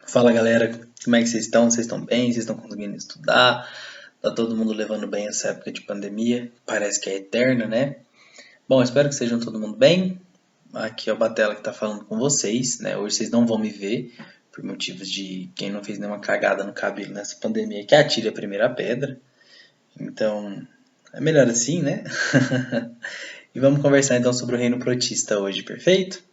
Fala galera, como é que vocês estão? Vocês estão bem? Vocês estão conseguindo estudar? Tá todo mundo levando bem essa época de pandemia? Parece que é eterna, né? Bom, espero que estejam todo mundo bem. Aqui é o Batella que tá falando com vocês, né? Hoje vocês não vão me ver, por motivos de quem não fez nenhuma cagada no cabelo nessa pandemia que atire a primeira pedra. Então, é melhor assim, né? E vamos conversar então sobre o reino protista hoje, perfeito?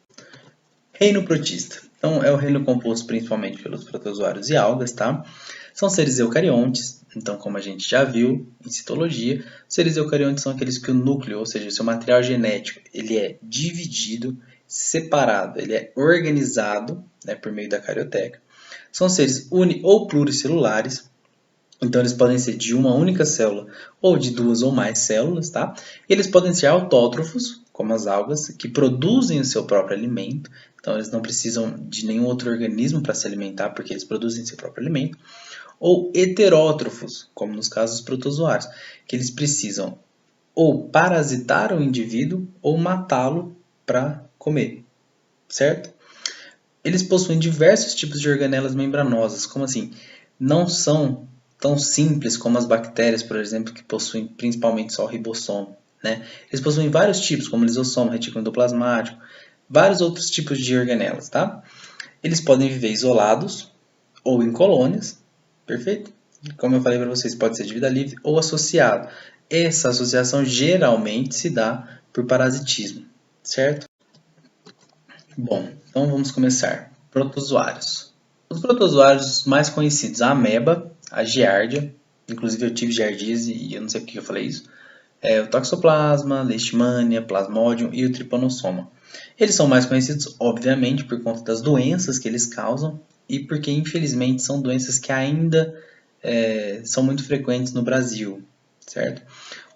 Reino protista. Então, é o reino composto principalmente pelos protozoários e algas, tá? São seres eucariontes, então, como a gente já viu em citologia, seres eucariontes são aqueles que o núcleo, ou seja, o seu material genético, ele é dividido, separado, ele é organizado, né, por meio da carioteca. São seres uni ou pluricelulares, então eles podem ser de uma única célula ou de duas ou mais células, tá? E eles podem ser autótrofos, como as algas, que produzem o seu próprio alimento. Então eles não precisam de nenhum outro organismo para se alimentar, porque eles produzem seu próprio alimento. Ou heterótrofos, como nos casos dos protozoários, que eles precisam ou parasitar o indivíduo ou matá-lo para comer, certo? Eles possuem diversos tipos de organelas membranosas, como assim? Não são tão simples como as bactérias, por exemplo, que possuem principalmente só o ribossomo, né? Eles possuem vários tipos, como lisossomo, retículo endoplasmático, vários outros tipos de organelas, tá? Eles podem viver isolados ou em colônias, perfeito? Como eu falei para vocês, pode ser de vida livre ou associado. Essa associação geralmente se dá por parasitismo, certo? Bom, então vamos começar. Protozoários. Os protozoários mais conhecidos, a ameba, a giardia, inclusive eu tive giardíase e eu não sei por que eu falei isso, é o toxoplasma, leishmania, plasmodium e o trypanosoma. Eles são mais conhecidos, obviamente, por conta das doenças que eles causam e porque, infelizmente, são doenças que ainda são muito frequentes no Brasil, certo?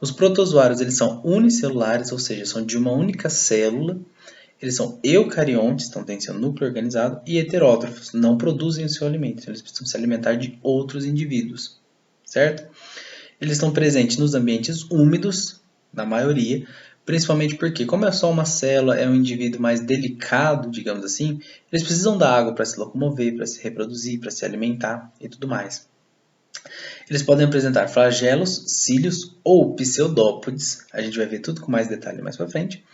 Os protozoários eles são unicelulares, ou seja, são de uma única célula. Eles são eucariontes, então têm seu núcleo organizado, e heterótrofos, não produzem o seu alimento, eles precisam se alimentar de outros indivíduos, certo? Eles estão presentes nos ambientes úmidos, na maioria, principalmente porque, como é só uma célula, é um indivíduo mais delicado, digamos assim, eles precisam da água para se locomover, para se reproduzir, para se alimentar e tudo mais. Eles podem apresentar flagelos, cílios ou pseudópodes, a gente vai ver tudo com mais detalhe mais para frente,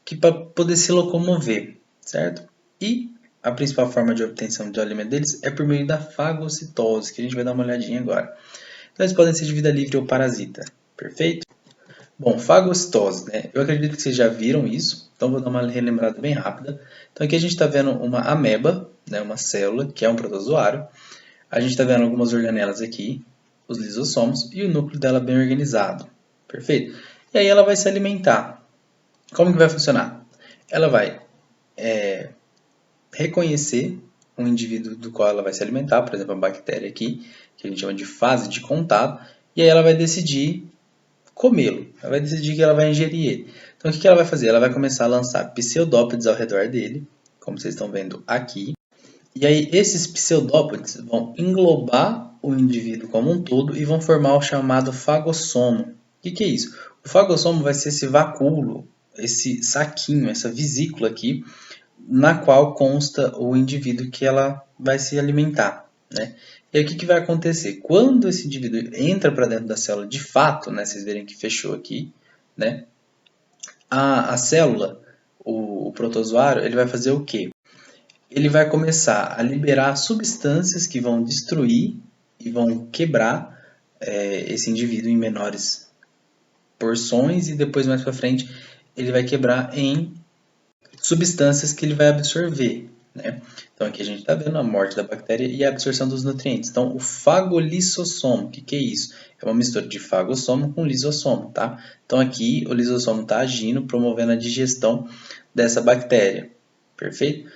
que para poder se locomover, certo? E a principal forma de obtenção do alimento deles é por meio da fagocitose, que a gente vai dar uma olhadinha agora. Então eles podem ser de vida livre ou parasita, perfeito? Bom, fagocitose, né? Eu acredito que vocês já viram isso, então vou dar uma relembrada bem rápida. Então aqui a gente está vendo uma ameba, né, uma célula, que é um protozoário. A gente está vendo algumas organelas aqui, os lisossomos, e o núcleo dela bem organizado, perfeito? E aí ela vai se alimentar. Como que vai funcionar? Ela vai reconhecer um indivíduo do qual ela vai se alimentar, por exemplo, a bactéria aqui, que a gente chama de fase de contato, e aí ela vai decidir comê-lo, ela vai decidir que ela vai ingerir ele. Então o que ela vai fazer? Ela vai começar a lançar pseudópodes ao redor dele, como vocês estão vendo aqui, e aí esses pseudópodes vão englobar o indivíduo como um todo e vão formar o chamado fagossomo. O que é isso? O fagossomo vai ser esse vacúolo, esse saquinho, essa vesícula aqui, na qual consta o indivíduo que ela vai se alimentar, né? E aí o que vai acontecer? Quando esse indivíduo entra para dentro da célula de fato, né, vocês verem que fechou aqui, né? A célula, o protozoário, ele vai fazer o quê? Ele vai começar a liberar substâncias que vão destruir e vão quebrar esse indivíduo em menores porções e depois mais para frente ele vai quebrar em substâncias que ele vai absorver, né? Então aqui a gente está vendo a morte da bactéria e a absorção dos nutrientes. Então o fagolissossomo, o que é isso? É uma mistura de fagossomo com lisossomo, tá? Então aqui o lisossomo está agindo, promovendo a digestão dessa bactéria, perfeito?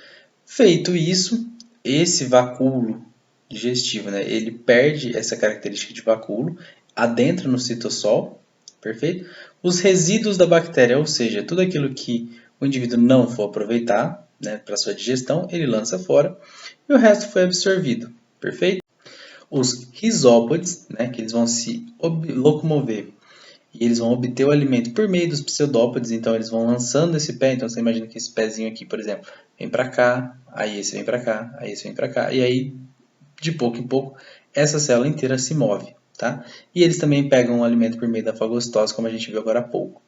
Feito isso, esse vacúolo digestivo, né, ele perde essa característica de vacúolo, adentra no citosol, perfeito? Os resíduos da bactéria, ou seja, tudo aquilo que o indivíduo não for aproveitar, né, para sua digestão, ele lança fora e o resto foi absorvido, perfeito? Os rizópodes, né, que eles vão se locomover e eles vão obter o alimento por meio dos pseudópodes, então eles vão lançando esse pé, então você imagina que esse pezinho aqui, por exemplo, vem para cá, aí esse vem para cá, aí esse vem para cá, e aí de pouco em pouco, essa célula inteira se move, tá? E eles também pegam o alimento por meio da fagocitose, como a gente viu agora há pouco.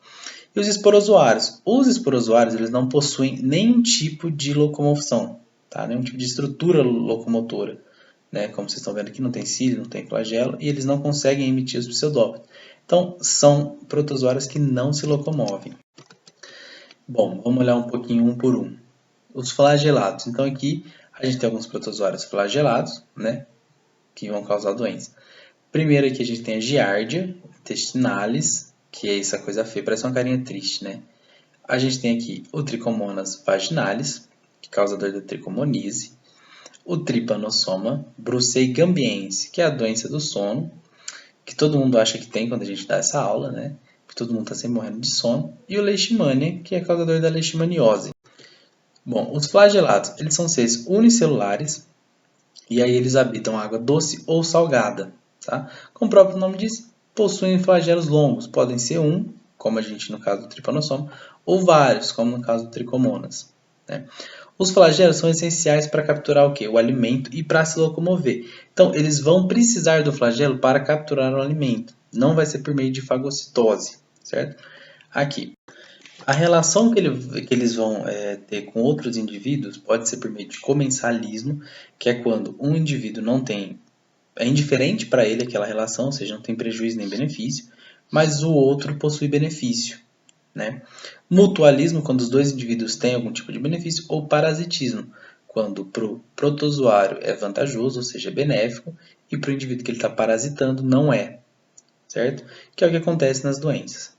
E os esporozoários? Os esporozoários, eles não possuem nenhum tipo de locomoção, tá? Nenhum tipo de estrutura locomotora, né? Como vocês estão vendo aqui, não tem cílio, não tem flagelo, e eles não conseguem emitir os pseudópodos. Então, são protozoários que não se locomovem. Bom, vamos olhar um pouquinho um por um. Os flagelados. Então, aqui a gente tem alguns protozoários flagelados, né? Que vão causar doença. Primeiro aqui a gente tem a Giardia intestinalis, que é essa coisa feia, parece uma carinha triste, né? A gente tem aqui o Trichomonas vaginalis, que causa dor da tricomonise. O Trypanosoma bruceigambiense, que é a doença do sono, que todo mundo acha que tem quando a gente dá essa aula, né? Que todo mundo está sempre morrendo de sono. E o Leishmania, que é causador da leishmaniose. Bom, os flagelados, eles são seres unicelulares, e aí eles habitam água doce ou salgada, tá? Como o próprio nome diz, possuem flagelos longos, podem ser um, como a gente no caso do Trypanosoma, ou vários, como no caso do Trichomonas, né? Os flagelos são essenciais para capturar o quê? O alimento e para se locomover. Então, eles vão precisar do flagelo para capturar o alimento. Não vai ser por meio de fagocitose, certo? Aqui, a relação que eles vão ter com outros indivíduos pode ser por meio de comensalismo, que é quando um indivíduo não tem, é indiferente para ele aquela relação, ou seja, não tem prejuízo nem benefício, mas o outro possui benefício, né? Mutualismo, quando os dois indivíduos têm algum tipo de benefício, ou parasitismo, quando para o protozoário é vantajoso, ou seja, benéfico, e para o indivíduo que ele está parasitando não é, certo? Que é o que acontece nas doenças.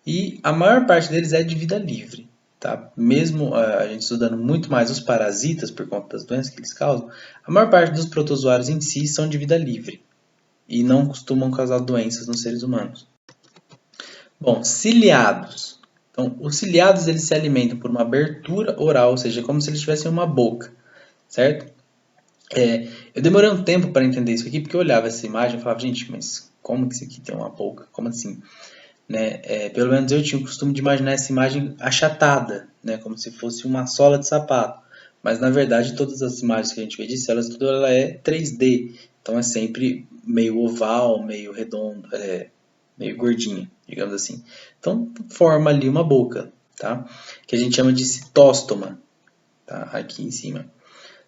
E a maior parte deles é de vida livre, tá? Mesmo a gente estudando muito mais os parasitas por conta das doenças que eles causam, a maior parte dos protozoários em si são de vida livre e não costumam causar doenças nos seres humanos. Bom, ciliados. Então, os ciliados eles se alimentam por uma abertura oral, ou seja, como se eles tivessem uma boca, certo? Eu demorei um tempo para entender isso aqui, porque eu olhava essa imagem e falava, gente, mas como que isso aqui tem uma boca? Como assim? Né? Pelo menos eu tinha o costume de imaginar essa imagem achatada, né? Como se fosse uma sola de sapato. Mas na verdade todas as imagens que a gente vê de células, tudo ela é 3D. Então é sempre meio oval, meio redondo, meio gordinha, digamos assim. Então forma ali uma boca, tá? Que a gente chama de citóstoma, tá? Aqui em cima,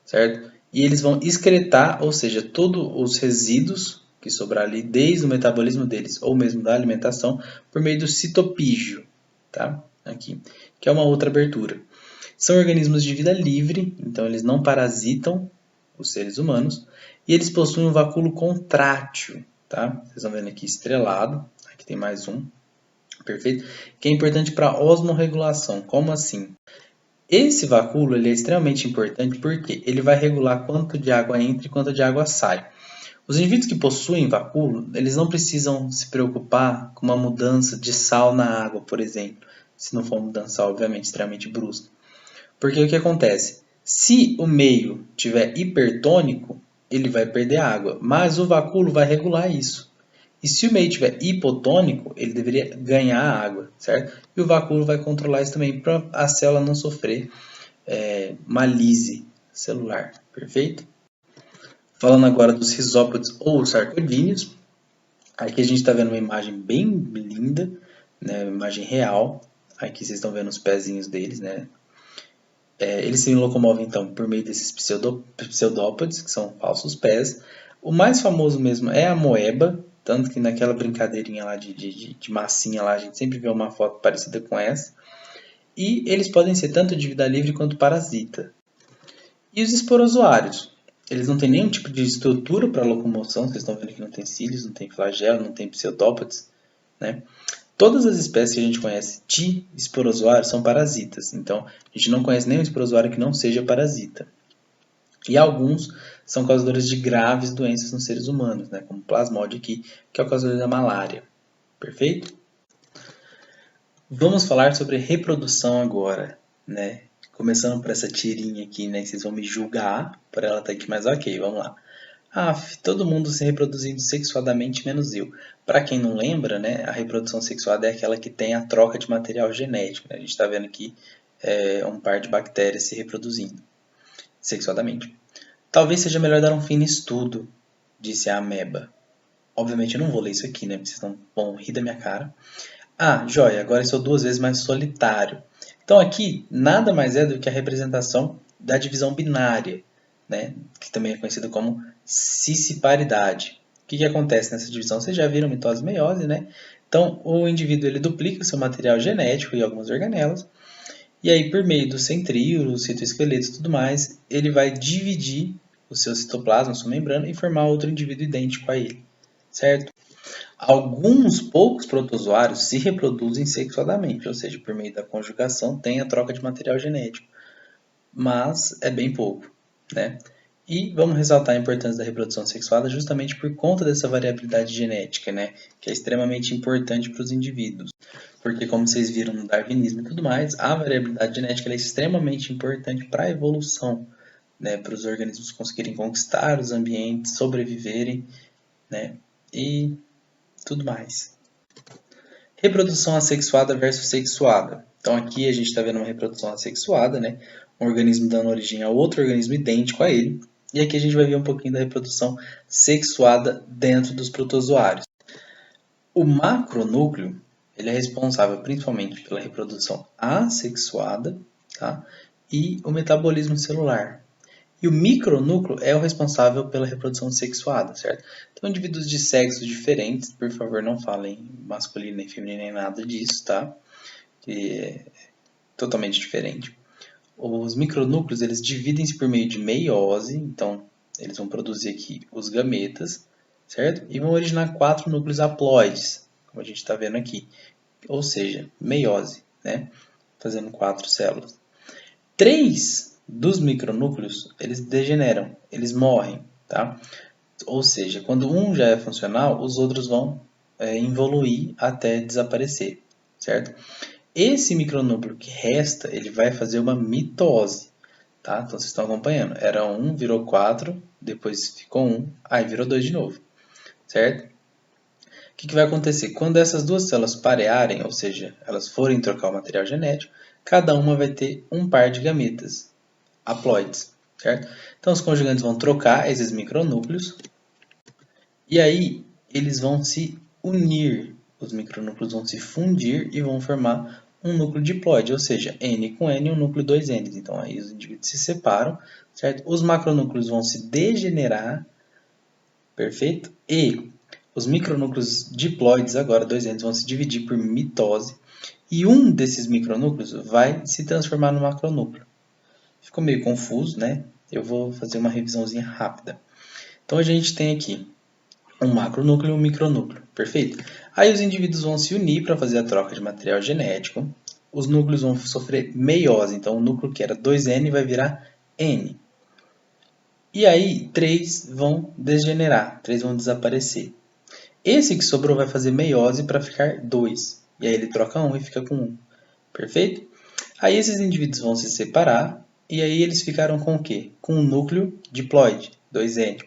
certo? E eles vão excretar, ou seja, todos os resíduos que sobrar ali, desde o metabolismo deles ou mesmo da alimentação, por meio do citopígio, tá? Aqui, que é uma outra abertura. São organismos de vida livre, então eles não parasitam os seres humanos, e eles possuem um vacúolo contrátil, tá? Vocês estão vendo aqui estrelado, aqui tem mais um, perfeito? Que é importante para a osmorregulação. Como assim? Esse vacúolo ele é extremamente importante porque ele vai regular quanto de água entra e quanto de água sai. Os indivíduos que possuem vacúolo, eles não precisam se preocupar com uma mudança de sal na água, por exemplo, se não for uma mudança, obviamente, extremamente brusca. Porque o que acontece? Se o meio tiver hipertônico, ele vai perder água, mas o vacúolo vai regular isso. E se o meio estiver hipotônico, ele deveria ganhar água, certo? E o vacúolo vai controlar isso também para a célula não sofrer uma lise celular, perfeito? Falando agora dos risópodes ou sarcodíneos, aqui a gente está vendo uma imagem bem linda, né, uma imagem real. Aqui vocês estão vendo os pezinhos deles, né? Eles se locomovem então por meio desses pseudópodes, que são falsos pés. O mais famoso mesmo é a moeba, tanto que naquela brincadeirinha lá de massinha lá, a gente sempre vê uma foto parecida com essa. E eles podem ser tanto de vida livre quanto parasita. E os esporozoários? Eles não têm nenhum tipo de estrutura para locomoção, vocês estão vendo que não tem cílios, não tem flagelo, não tem pseudópodes, né? Todas as espécies que a gente conhece de esporozoário são parasitas, então a gente não conhece nenhum esporozoário que não seja parasita. E alguns são causadores de graves doenças nos seres humanos, né? Como o plasmódio aqui, que é o causador da malária. Perfeito? Vamos falar sobre reprodução agora, né? Começando por essa tirinha aqui, né? Vocês vão me julgar por ela estar aqui, mas ok, vamos lá. Todo mundo se reproduzindo sexuadamente, menos eu. Para quem não lembra, né, a reprodução sexuada é aquela que tem a troca de material genético, né? A gente está vendo aqui um par de bactérias se reproduzindo sexuadamente. Talvez seja melhor dar um fim no estudo, disse a ameba. Obviamente eu não vou ler isso aqui, né? Porque vocês não vão rir da minha cara. Ah, joia, agora sou 2 vezes mais solitário. Então aqui nada mais é do que a representação da divisão binária, né? Que também é conhecida como cisparidade. O que acontece nessa divisão? Vocês já viram mitose e meiose, né? Então o indivíduo ele duplica seu material genético e algumas organelas, e aí por meio do centríolo, citoesqueleto e tudo mais, ele vai dividir o seu citoplasma, a sua membrana, e formar outro indivíduo idêntico a ele, certo? Alguns poucos protozoários se reproduzem sexuadamente, ou seja, por meio da conjugação tem a troca de material genético, mas é bem pouco, né? E vamos ressaltar a importância da reprodução sexuada justamente por conta dessa variabilidade genética, né? Que é extremamente importante para os indivíduos. Porque, como vocês viram no darwinismo e tudo mais, a variabilidade genética é extremamente importante para a evolução, né? Para os organismos conseguirem conquistar os ambientes, sobreviverem, né? E tudo mais. Reprodução assexuada versus sexuada. Então aqui a gente está vendo uma reprodução assexuada, né? Um organismo dando origem a outro organismo idêntico a ele. E aqui a gente vai ver um pouquinho da reprodução sexuada dentro dos protozoários. O macronúcleo ele é responsável principalmente pela reprodução assexuada, tá? E o metabolismo celular. E o micronúcleo é o responsável pela reprodução sexuada, certo? Então, indivíduos de sexos diferentes, por favor, não falem masculino nem feminino nem nada disso, tá? Que é totalmente diferente. Os micronúcleos, eles dividem-se por meio de meiose, então eles vão produzir aqui os gametas, certo? E vão originar 4 núcleos haploides, como a gente está vendo aqui. Ou seja, meiose, né? Fazendo 4 células. 3 dos micronúcleos, eles degeneram, eles morrem, tá? Ou seja, quando um já é funcional, os outros vão evoluir até desaparecer, certo? Esse micronúcleo que resta, ele vai fazer uma mitose, tá? Então vocês estão acompanhando. Era 1, virou 4, depois ficou 1, aí virou 2 de novo, certo? O que vai acontecer? Quando essas duas células parearem, ou seja, elas forem trocar o material genético, cada uma vai ter um par de gametas, haploides, certo? Então os conjugantes vão trocar esses micronúcleos e aí eles vão se unir, os micronúcleos vão se fundir e vão formar um núcleo diploide, ou seja, N com N e um núcleo 2N. Então aí os indivíduos se separam, certo? Os macronúcleos vão se degenerar, perfeito? E os micronúcleos diploides, agora 2N, vão se dividir por mitose e um desses micronúcleos vai se transformar no macronúcleo. Ficou meio confuso, né? Eu vou fazer uma revisãozinha rápida. Então a gente tem aqui um macronúcleo e um micronúcleo, perfeito? Aí os indivíduos vão se unir para fazer a troca de material genético. Os núcleos vão sofrer meiose, então o núcleo que era 2N vai virar N. E aí 3 vão degenerar, 3 vão desaparecer. Esse que sobrou vai fazer meiose para ficar 2. E aí ele troca 1 e fica com 1. Perfeito? Aí esses indivíduos vão se separar e aí eles ficaram com o quê? Com um núcleo diploide, 2N.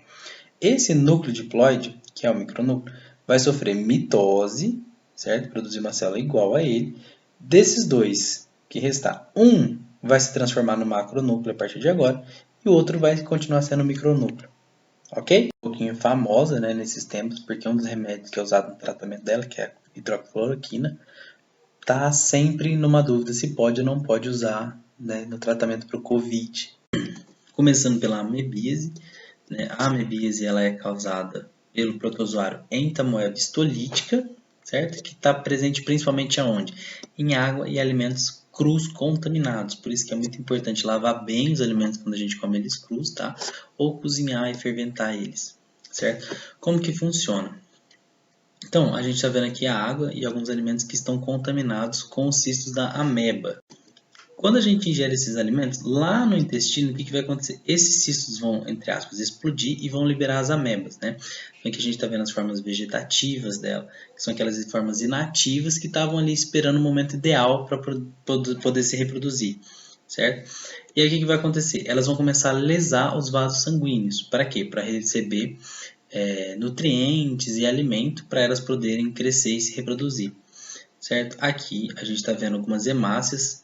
Esse núcleo diploide, que é o micronúcleo, vai sofrer mitose, certo? Produzir uma célula igual a ele. Desses dois que restar, um vai se transformar no macronúcleo a partir de agora e o outro vai continuar sendo micronúcleo. Ok? Um pouquinho famosa, né, nesses tempos, porque um dos remédios que é usado no tratamento dela, que é a hidroxicloroquina, tá sempre numa dúvida se pode ou não pode usar, né, no tratamento para o Covid. Começando pela amebíase, né? A amebíase ela é causada pelo protozoário Entamoeba histolítica, certo? Que está presente principalmente aonde? Em água e alimentos crus contaminados. Por isso que é muito importante lavar bem os alimentos quando a gente come eles crus, tá? Ou cozinhar e ferventar eles, certo? Como que funciona? Então, a gente está vendo aqui a água e alguns alimentos que estão contaminados com os cistos da ameba. Quando a gente ingere esses alimentos, lá no intestino, o que vai acontecer? Esses cistos vão, entre aspas, explodir e vão liberar as amebas, né? Então aqui a gente está vendo as formas vegetativas dela, que são aquelas formas inativas que estavam ali esperando o momento ideal para poder se reproduzir, certo? E aí o que vai acontecer? Elas vão começar a lesar os vasos sanguíneos. Para quê? Para receber nutrientes e alimento para elas poderem crescer e se reproduzir, certo? Aqui a gente está vendo algumas hemácias.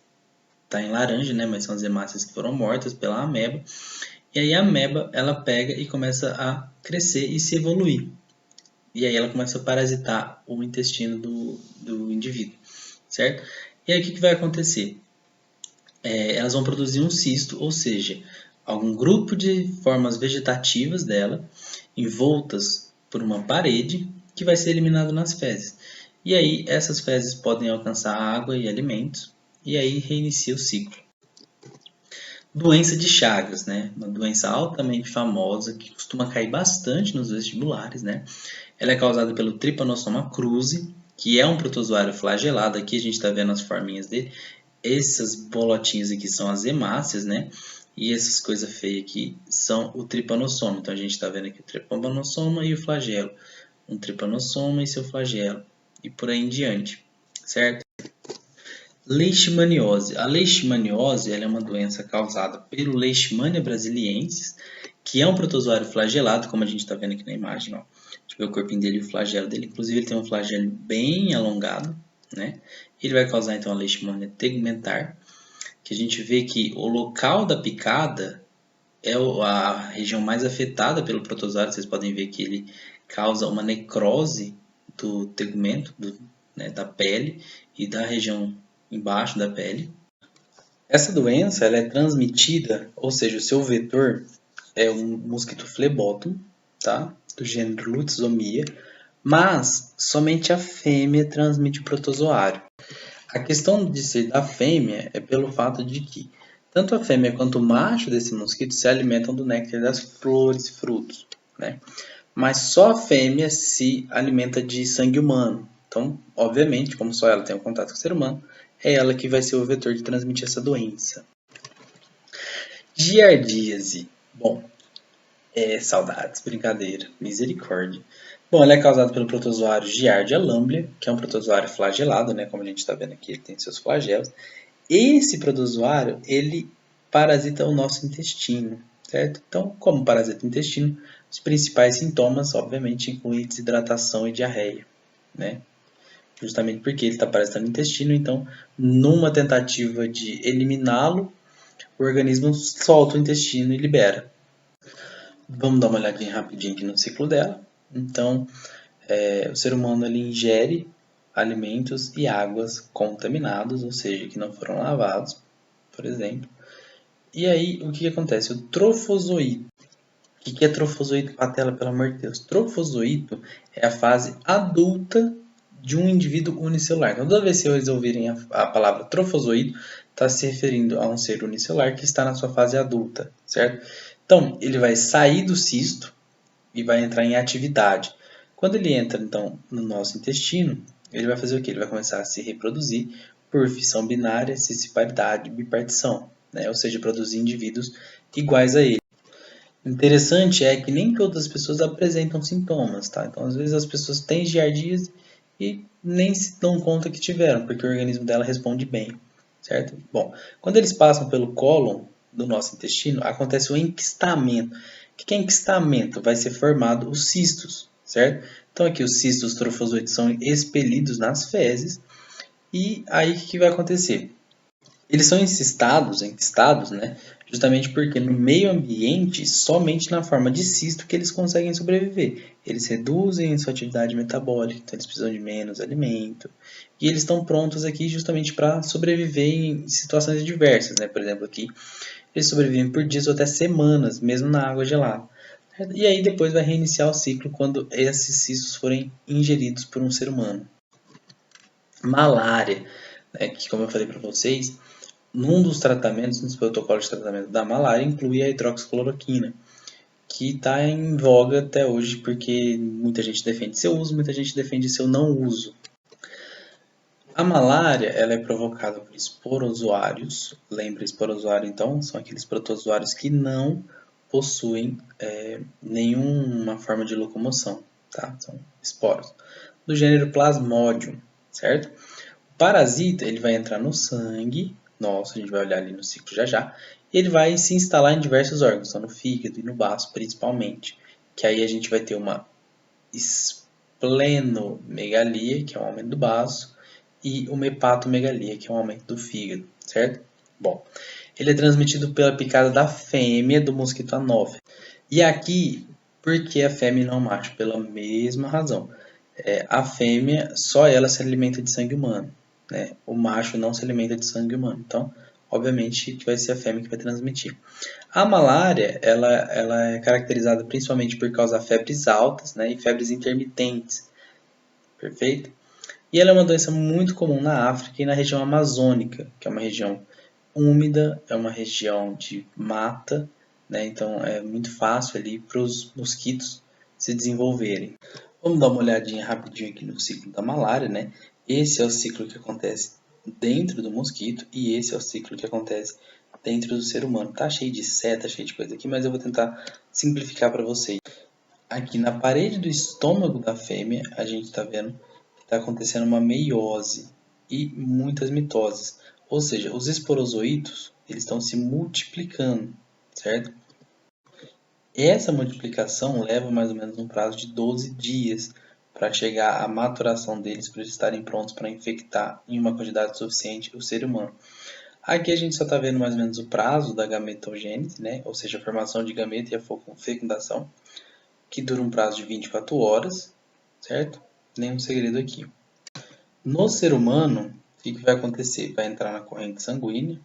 Está em laranja, né? Mas são as hemácias que foram mortas pela ameba. E E aí a ameba, ela pega e começa a crescer e se evoluir. E aí ela começa a parasitar o intestino do indivíduo, certo? E aí o que vai acontecer? Elas vão produzir um cisto, ou seja, algum grupo de formas vegetativas dela, envoltas por uma parede, que vai ser eliminado nas fezes. E aí essas fezes podem alcançar água e alimentos, e aí reinicia o ciclo. Doença de Chagas, né? Uma doença altamente famosa que costuma cair bastante nos vestibulares, né? Ela é causada pelo Trypanosoma cruzi, que é um protozoário flagelado. Aqui a gente está vendo as forminhas dele. Essas bolotinhas aqui são as hemácias, né? E essas coisas feias aqui são o tripanossoma. Então a gente está vendo aqui o tripanossoma e o flagelo. Um tripanossoma e seu flagelo. E por aí em diante, certo? Leishmaniose. A leishmaniose ela é uma doença causada pelo Leishmania brasiliensis, que é um protozoário flagelado, como a gente está vendo aqui na imagem. Ó. A gente vê o corpinho dele e o flagelo dele. Inclusive, ele tem um flagelo bem alongado. Né? Ele vai causar, então, a leishmania tegumentar, que a gente vê que o local da picada é a região mais afetada pelo protozoário. Vocês podem ver que ele causa uma necrose do tegumento, né, da pele e da região embaixo da pele. Essa doença ela é transmitida, ou seja, o seu vetor é um mosquito flebótomo, tá? Do gênero Lutzomia, mas somente a fêmea transmite o protozoário. A questão de ser da fêmea é pelo fato de que tanto a fêmea quanto o macho desse mosquito se alimentam do néctar das flores e frutos, né? Mas só a fêmea se alimenta de sangue humano. Então, obviamente, como só ela tem um contato com o ser humano, é ela que vai ser o vetor de transmitir essa doença. Giardíase. Bom, saudades, brincadeira, misericórdia. Bom, ela é causada pelo protozoário Giardia lamblia, que é um protozoário flagelado, né? Como a gente está vendo aqui, ele tem seus flagelos. Esse protozoário, ele parasita o nosso intestino, certo? Então, como parasita o intestino, os principais sintomas, obviamente, incluem desidratação e diarreia, né? Justamente porque ele está parasitando o intestino, então, numa tentativa de eliminá-lo, o organismo solta o intestino e libera. Vamos dar uma olhadinha rapidinho aqui no ciclo dela. Então, o ser humano ele ingere alimentos e águas contaminados, ou seja, que não foram lavados, por exemplo. E aí, o que acontece? O trofozoito. O que é trofozoito patela, pelo amor de Deus? Trofozoito é a fase adulta de um indivíduo unicelular. Então, toda vez que vocês ouvirem a palavra trofozoito, está se referindo a um ser unicelular que está na sua fase adulta, certo? Então, ele vai sair do cisto e vai entrar em atividade. Quando ele entra, então, no nosso intestino, ele vai fazer o quê? Ele vai começar a se reproduzir por fissão binária, cisparidade, bipartição, né? Ou seja, produzir indivíduos iguais a ele. Interessante é que nem todas as pessoas apresentam sintomas, tá? Então, às vezes as pessoas têm giardíase e nem se dão conta que tiveram, porque o organismo dela responde bem, certo? Bom, quando eles passam pelo cólon do nosso intestino, acontece o enquistamento. O que é enquistamento? Vai ser formado os cistos, certo? Então, aqui os cistos trofozoides são expelidos nas fezes e aí o que vai acontecer? Eles são enquistados, né? Justamente porque no meio ambiente, somente na forma de cisto que eles conseguem sobreviver. Eles reduzem sua atividade metabólica, então eles precisam de menos alimento. E eles estão prontos aqui justamente para sobreviver em situações diversas, né? Por exemplo, aqui eles sobrevivem por dias ou até semanas, mesmo na água gelada. E aí depois vai reiniciar o ciclo quando esses cistos forem ingeridos por um ser humano. Malária, né? Que como eu falei para vocês, num dos tratamentos, nos protocolos de tratamento da malária, inclui a hidroxicloroquina, que está em voga até hoje, porque muita gente defende seu uso, muita gente defende seu não uso. A malária ela é provocada por esporozoários. Lembra, esporozoário então? São aqueles protozoários que não possuem nenhuma forma de locomoção, tá? São esporos. Do gênero Plasmodium, certo? O parasita ele vai entrar no sangue nosso, a gente vai olhar ali no ciclo já já, e ele vai se instalar em diversos órgãos, então no fígado e no baço principalmente, que aí a gente vai ter uma esplenomegalia, que é um aumento do baço, e uma hepatomegalia, que é um aumento do fígado, certo? Bom, ele é transmitido pela picada da fêmea do mosquito anófilo. E aqui, por que a fêmea e não o macho? Pela mesma razão. A fêmea, só ela se alimenta de sangue humano, né? O macho não se alimenta de sangue humano. Então, obviamente, que vai ser a fêmea que vai transmitir. A malária, ela é caracterizada principalmente por causar febres altas, né? E febres intermitentes. Perfeito? E ela é uma doença muito comum na África e na região amazônica, que é uma região úmida, é uma região de mata, né? Então é muito fácil ali para os mosquitos se desenvolverem. Vamos dar uma olhadinha rapidinho aqui no ciclo da malária, né? Esse é o ciclo que acontece dentro do mosquito e esse é o ciclo que acontece dentro do ser humano. Tá cheio de seta, cheio de coisa aqui, mas eu vou tentar simplificar para vocês. Aqui na parede do estômago da fêmea, a gente está vendo que está acontecendo uma meiose e muitas mitoses. Ou seja, os esporozoítos eles estão se multiplicando, certo? Essa multiplicação leva mais ou menos um prazo de 12 dias para chegar à maturação deles, para eles estarem prontos para infectar em uma quantidade suficiente o ser humano. Aqui a gente só está vendo mais ou menos o prazo da gametogênese, né? Ou seja, a formação de gameta e a fecundação, que dura um prazo de 24 horas, certo? Nenhum segredo aqui. No ser humano, o que vai acontecer? Vai entrar na corrente sanguínea,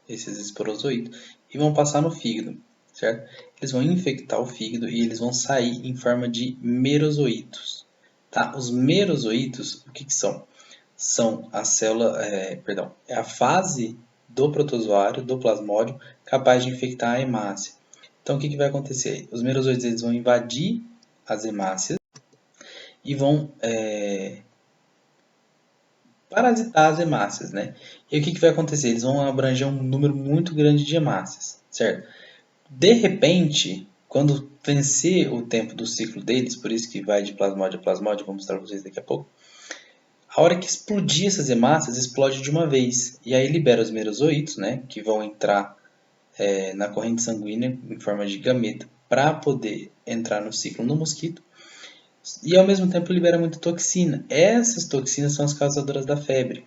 esses esporozoítos, e vão passar no fígado, certo? Eles vão infectar o fígado e eles vão sair em forma de merozoítos, tá? Os merozoítos, o que são? São a célula, é a fase do protozoário, do plasmódio, capaz de infectar a hemácia. Então, o que vai acontecer? Os merozoítos eles vão invadir as hemácias e vão parasitar as hemácias, né? E o que vai acontecer? Eles vão abranger um número muito grande de hemácias, certo? De repente, quando vencer o tempo do ciclo deles, por isso que vai de plasmódio a plasmódio, vou mostrar para vocês daqui a pouco, a hora que explodir essas hemácias, explode de uma vez. E aí libera os merozoítos, né? Que vão entrar na corrente sanguínea em forma de gameta para poder entrar no ciclo no mosquito e ao mesmo tempo libera muita toxina. Essas toxinas são as causadoras da febre.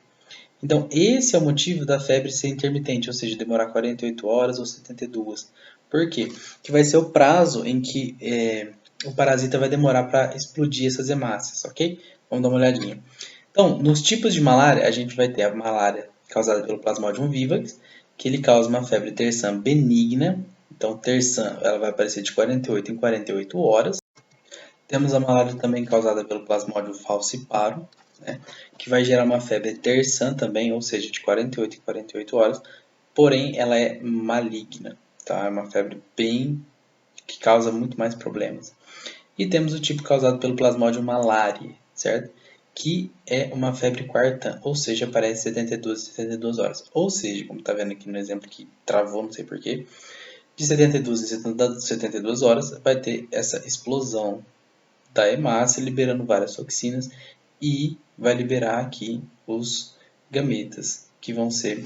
Então, esse é o motivo da febre ser intermitente, ou seja, demorar 48 horas ou 72. Por quê? Que vai ser o prazo em que o parasita vai demorar para explodir essas hemácias, ok? Vamos dar uma olhadinha. Então, nos tipos de malária, a gente vai ter a malária causada pelo Plasmodium vivax, que ele causa uma febre terçã benigna. Então, terçã ela vai aparecer de 48 em 48 horas. Temos a malária também causada pelo Plasmodium falciparum, né, que vai gerar uma febre terçã também, ou seja, de 48 em 48 horas, porém ela é maligna, tá? É uma febre que causa muito mais problemas. E temos o tipo causado pelo Plasmodium malariae, certo? Que é uma febre quartã, ou seja, aparece 72 e 72 horas. Ou seja, como está vendo aqui no exemplo que travou, não sei porquê, de 72 em 72 horas vai ter essa explosão da hemácia, liberando várias toxinas e vai liberar aqui os gametas, que vão ser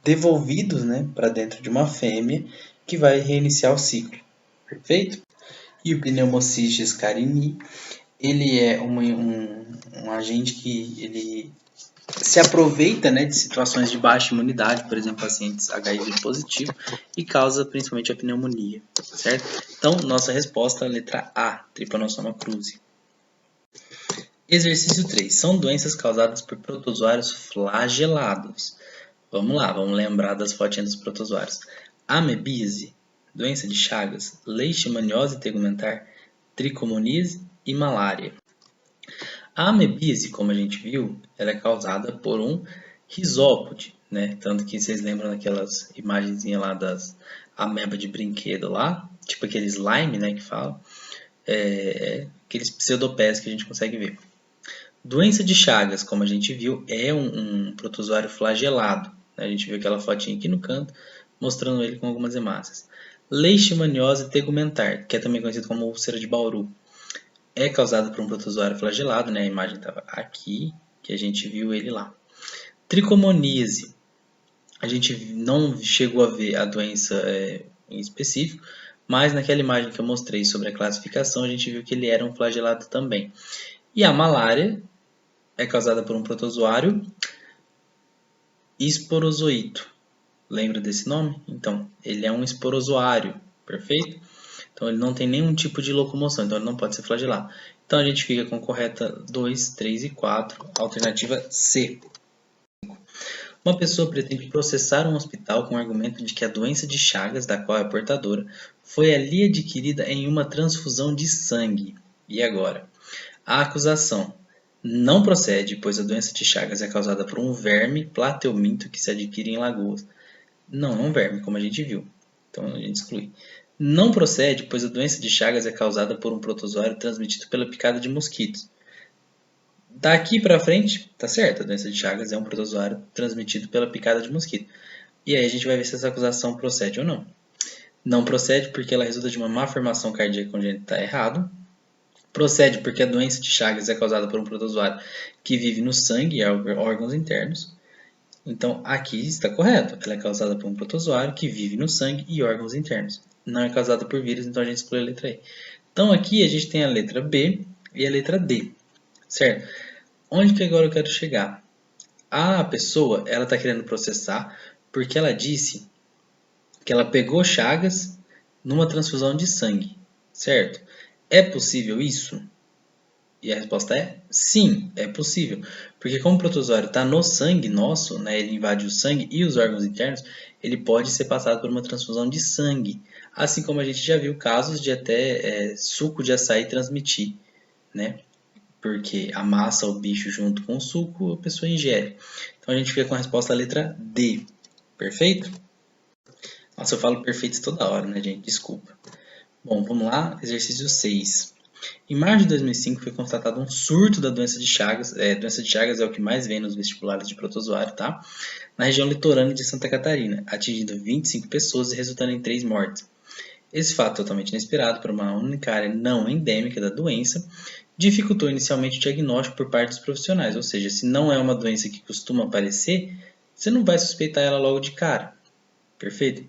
devolvidos, né, para dentro de uma fêmea, que vai reiniciar o ciclo. Perfeito? E o Pneumocystis carinii, ele é um agente que ele se aproveita, né, de situações de baixa imunidade, por exemplo, pacientes HIV positivo, e causa principalmente a pneumonia, certo? Então, nossa resposta é a letra A, Trypanosoma cruzi. Exercício 3. São doenças causadas por protozoários flagelados. Vamos lá, vamos lembrar das fotinhas dos protozoários. Amebise, doença de Chagas, leishmaniose tegumentar, tricomonise e malária. A amebise, como a gente viu, ela é causada por um risópode, né? Tanto que vocês lembram daquelas imagenzinhas lá das ameba de brinquedo lá, tipo aquele slime, né, que fala, aqueles pseudopés que a gente consegue ver. Doença de Chagas, como a gente viu, é um protozoário flagelado, né? A gente viu aquela fotinha aqui no canto, mostrando ele com algumas hemácias. Leishmaniose tegumentar, que é também conhecido como úlcera de Bauru, é causada por um protozoário flagelado, né? A imagem estava aqui, que a gente viu ele lá. Tricomoníase, a gente não chegou a ver a doença em específico, mas naquela imagem que eu mostrei sobre a classificação, a gente viu que ele era um flagelado também. E a malária é causada por um protozoário esporozoíto, Lembra desse nome? Então, ele é um esporozoário, perfeito? Então, ele não tem nenhum tipo de locomoção, então ele não pode ser flagelado. Então, a gente fica com correta 2, 3 e 4, alternativa C. Uma pessoa pretende processar um hospital com o argumento de que a doença de Chagas, da qual é portadora, foi ali adquirida em uma transfusão de sangue. E agora? A acusação não procede, pois a doença de Chagas é causada por um verme plateuminto que se adquire em lagoas. Não, é um verme, como a gente viu. Então a gente exclui. Não procede, pois a doença de Chagas é causada por um protozoário transmitido pela picada de mosquitos. Daqui para frente, tá certo, a doença de Chagas é um protozoário transmitido pela picada de mosquito. E aí a gente vai ver se essa acusação procede ou não. Não procede porque ela resulta de uma má formação cardíaca congênita, tá errado. Procede porque a doença de Chagas é causada por um protozoário que vive no sangue e órgãos internos. Então, aqui está correto. Ela é causada por um protozoário que vive no sangue e órgãos internos. Não é causada por vírus, então a gente exclui a letra E. Então, aqui a gente tem a letra B e a letra D, certo? Onde que agora eu quero chegar? A pessoa, ela está querendo processar porque ela disse que ela pegou Chagas numa transfusão de sangue, certo? É possível isso? E a resposta é sim, é possível. Porque como o protozoário está no sangue nosso, né, ele invade o sangue e os órgãos internos, ele pode ser passado por uma transfusão de sangue. Assim como a gente já viu casos de até suco de açaí transmitir, né? Porque amassa o bicho junto com o suco, a pessoa ingere. Então a gente fica com a resposta letra D. Perfeito? Nossa, eu falo perfeito toda hora, né, gente? Desculpa. Bom, vamos lá. Exercício 6. Em março de 2005 foi constatado um surto da doença de Chagas. Doença de Chagas é o que mais vem nos vestibulares de protozoário, tá? Na região litorânea de Santa Catarina, atingindo 25 pessoas e resultando em 3 mortes. Esse fato, totalmente inesperado para uma única área não endêmica da doença, dificultou inicialmente o diagnóstico por parte dos profissionais. Ou seja, se não é uma doença que costuma aparecer, você não vai suspeitar ela logo de cara. Perfeito?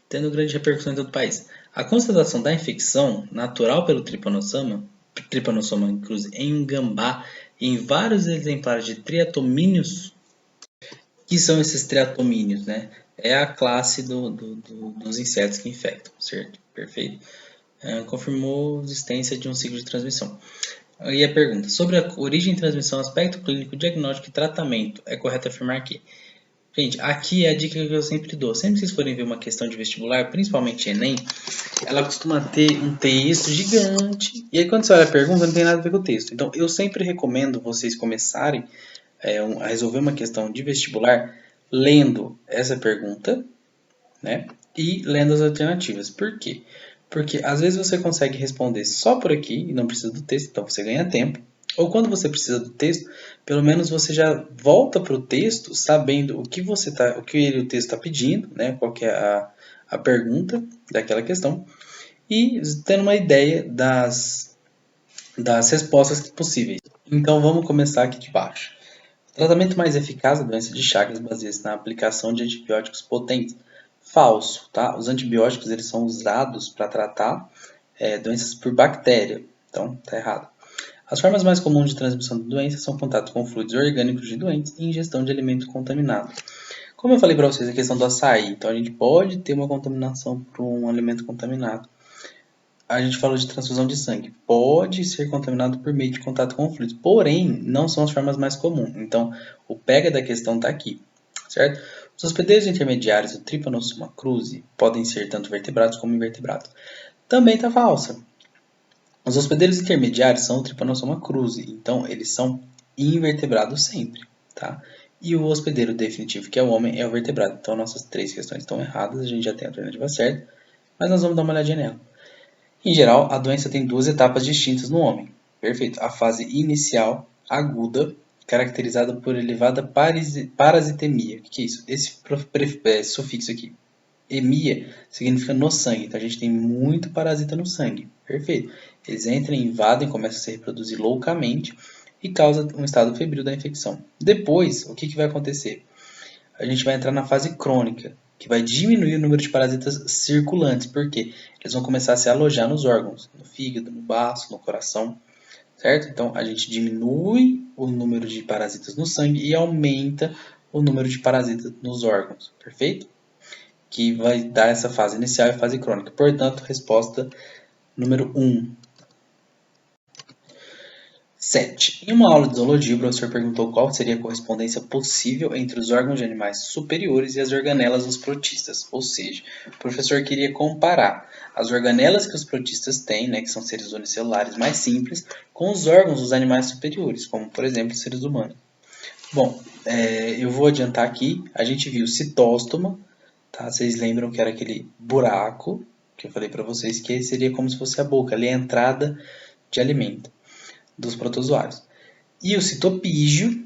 Tendo grande repercussão em todo o país. A constatação da infecção natural pelo Trypanosoma cruzi em um gambá e em vários exemplares de triatomíneos, que são esses triatomíneos, né? É a classe dos insetos que infectam, certo? Perfeito. Confirmou a existência de um ciclo de transmissão. E a pergunta, sobre a origem, transmissão, aspecto clínico, diagnóstico e tratamento, é correto afirmar que... Gente, aqui é a dica que eu sempre dou. Sempre que vocês forem ver uma questão de vestibular, principalmente Enem, ela costuma ter um texto gigante. E aí quando você olha a pergunta, não tem nada a ver com o texto. Então eu sempre recomendo vocês começarem a resolver uma questão de vestibular lendo essa pergunta, né? E lendo as alternativas. Por quê? Porque às vezes você consegue responder só por aqui e não precisa do texto, então você ganha tempo. Ou quando você precisa do texto, pelo menos você já volta para o texto sabendo o que o texto está pedindo, né? Qual que é a pergunta daquela questão, e tendo uma ideia das respostas possíveis. Então vamos começar aqui de baixo. O tratamento mais eficaz da doença de Chagas baseia-se na aplicação de antibióticos potentes. Falso, tá? Os antibióticos eles são usados para tratar doenças por bactéria, então tá errado. As formas mais comuns de transmissão da doença são contato com fluidos orgânicos de doentes e ingestão de alimento contaminado. Como eu falei para vocês a questão do açaí, então a gente pode ter uma contaminação por um alimento contaminado. A gente falou de transfusão de sangue, pode ser contaminado por meio de contato com fluidos, porém não são as formas mais comuns. Então o pega da questão está aqui, certo? Os hospedeiros intermediários do Trypanosoma cruzi podem ser tanto vertebrados como invertebrados. Também está falsa. Os hospedeiros intermediários são o Trypanosoma cruzi, então eles são invertebrados sempre, tá? E o hospedeiro definitivo, que é o homem, é o vertebrado. Então nossas 3 questões estão erradas, a gente já tem a alternativa certa, mas nós vamos dar uma olhadinha nela. Em geral, a doença tem 2 etapas distintas no homem. Perfeito. A fase inicial, aguda, caracterizada por elevada parasitemia. O que é isso? Esse sufixo aqui, emia, significa no sangue. Então a gente tem muito parasita no sangue. Perfeito. Eles entram, invadem, começam a se reproduzir loucamente e causam um estado febril da infecção. Depois, o que vai acontecer? A gente vai entrar na fase crônica, que vai diminuir o número de parasitas circulantes. Por quê? Eles vão começar a se alojar nos órgãos, no fígado, no baço, no coração, certo? Então a gente diminui o número de parasitas no sangue e aumenta o número de parasitas nos órgãos, perfeito? Que vai dar essa fase inicial e fase crônica. Portanto, resposta número 1. 7. Em uma aula de zoologia, o professor perguntou qual seria a correspondência possível entre os órgãos de animais superiores e as organelas dos protistas. Ou seja, o professor queria comparar as organelas que os protistas têm, né, que são seres unicelulares mais simples, com os órgãos dos animais superiores, como, por exemplo, os seres humanos. Bom, eu vou adiantar aqui. A gente viu citóstoma, tá? Vocês lembram que era aquele buraco que eu falei para vocês, que seria como se fosse a boca, ali a entrada de alimento dos protozoários. E o citopígio,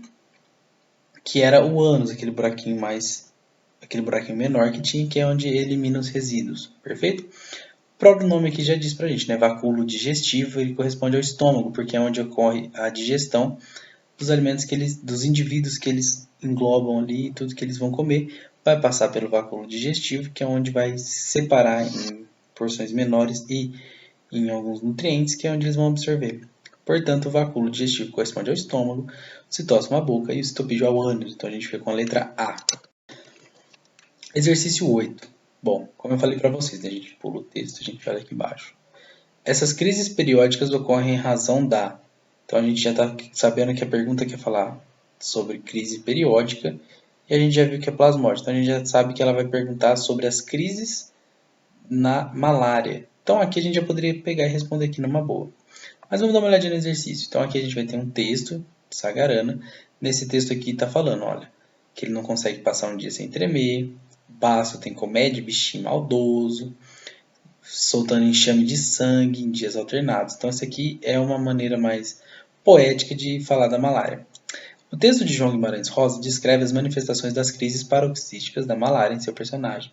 que era o ânus, aquele buraquinho menor que tinha, que é onde elimina os resíduos, perfeito? O próprio nome aqui já diz pra gente, né? Vacúolo digestivo, ele corresponde ao estômago, porque é onde ocorre a digestão dos alimentos dos indivíduos que eles englobam ali, e tudo que eles vão comer vai passar pelo vacúolo digestivo, que é onde vai separar em porções menores e em alguns nutrientes, que é onde eles vão absorver. Portanto, o vacúolo digestivo corresponde ao estômago, o citóstomo à boca e o citopígio ao ânus. Então a gente fica com a letra A. Exercício 8. Bom, como eu falei para vocês, né, a gente pula o texto, a gente olha aqui embaixo. Essas crises periódicas ocorrem em razão da... Então a gente já está sabendo que a pergunta quer falar sobre crise periódica e a gente já viu que é plasmódia. Então a gente já sabe que ela vai perguntar sobre as crises na malária. Então aqui a gente já poderia pegar e responder aqui numa boa. Mas vamos dar uma olhadinha no exercício. Então aqui a gente vai ter um texto de Sagarana. Nesse texto aqui está falando, olha, que ele não consegue passar um dia sem tremer, Baço tem comédia, bichinho maldoso, soltando enxame de sangue em dias alternados. Então essa aqui é uma maneira mais poética de falar da malária. O texto de João Guimarães Rosa descreve as manifestações das crises paroxísticas da malária em seu personagem.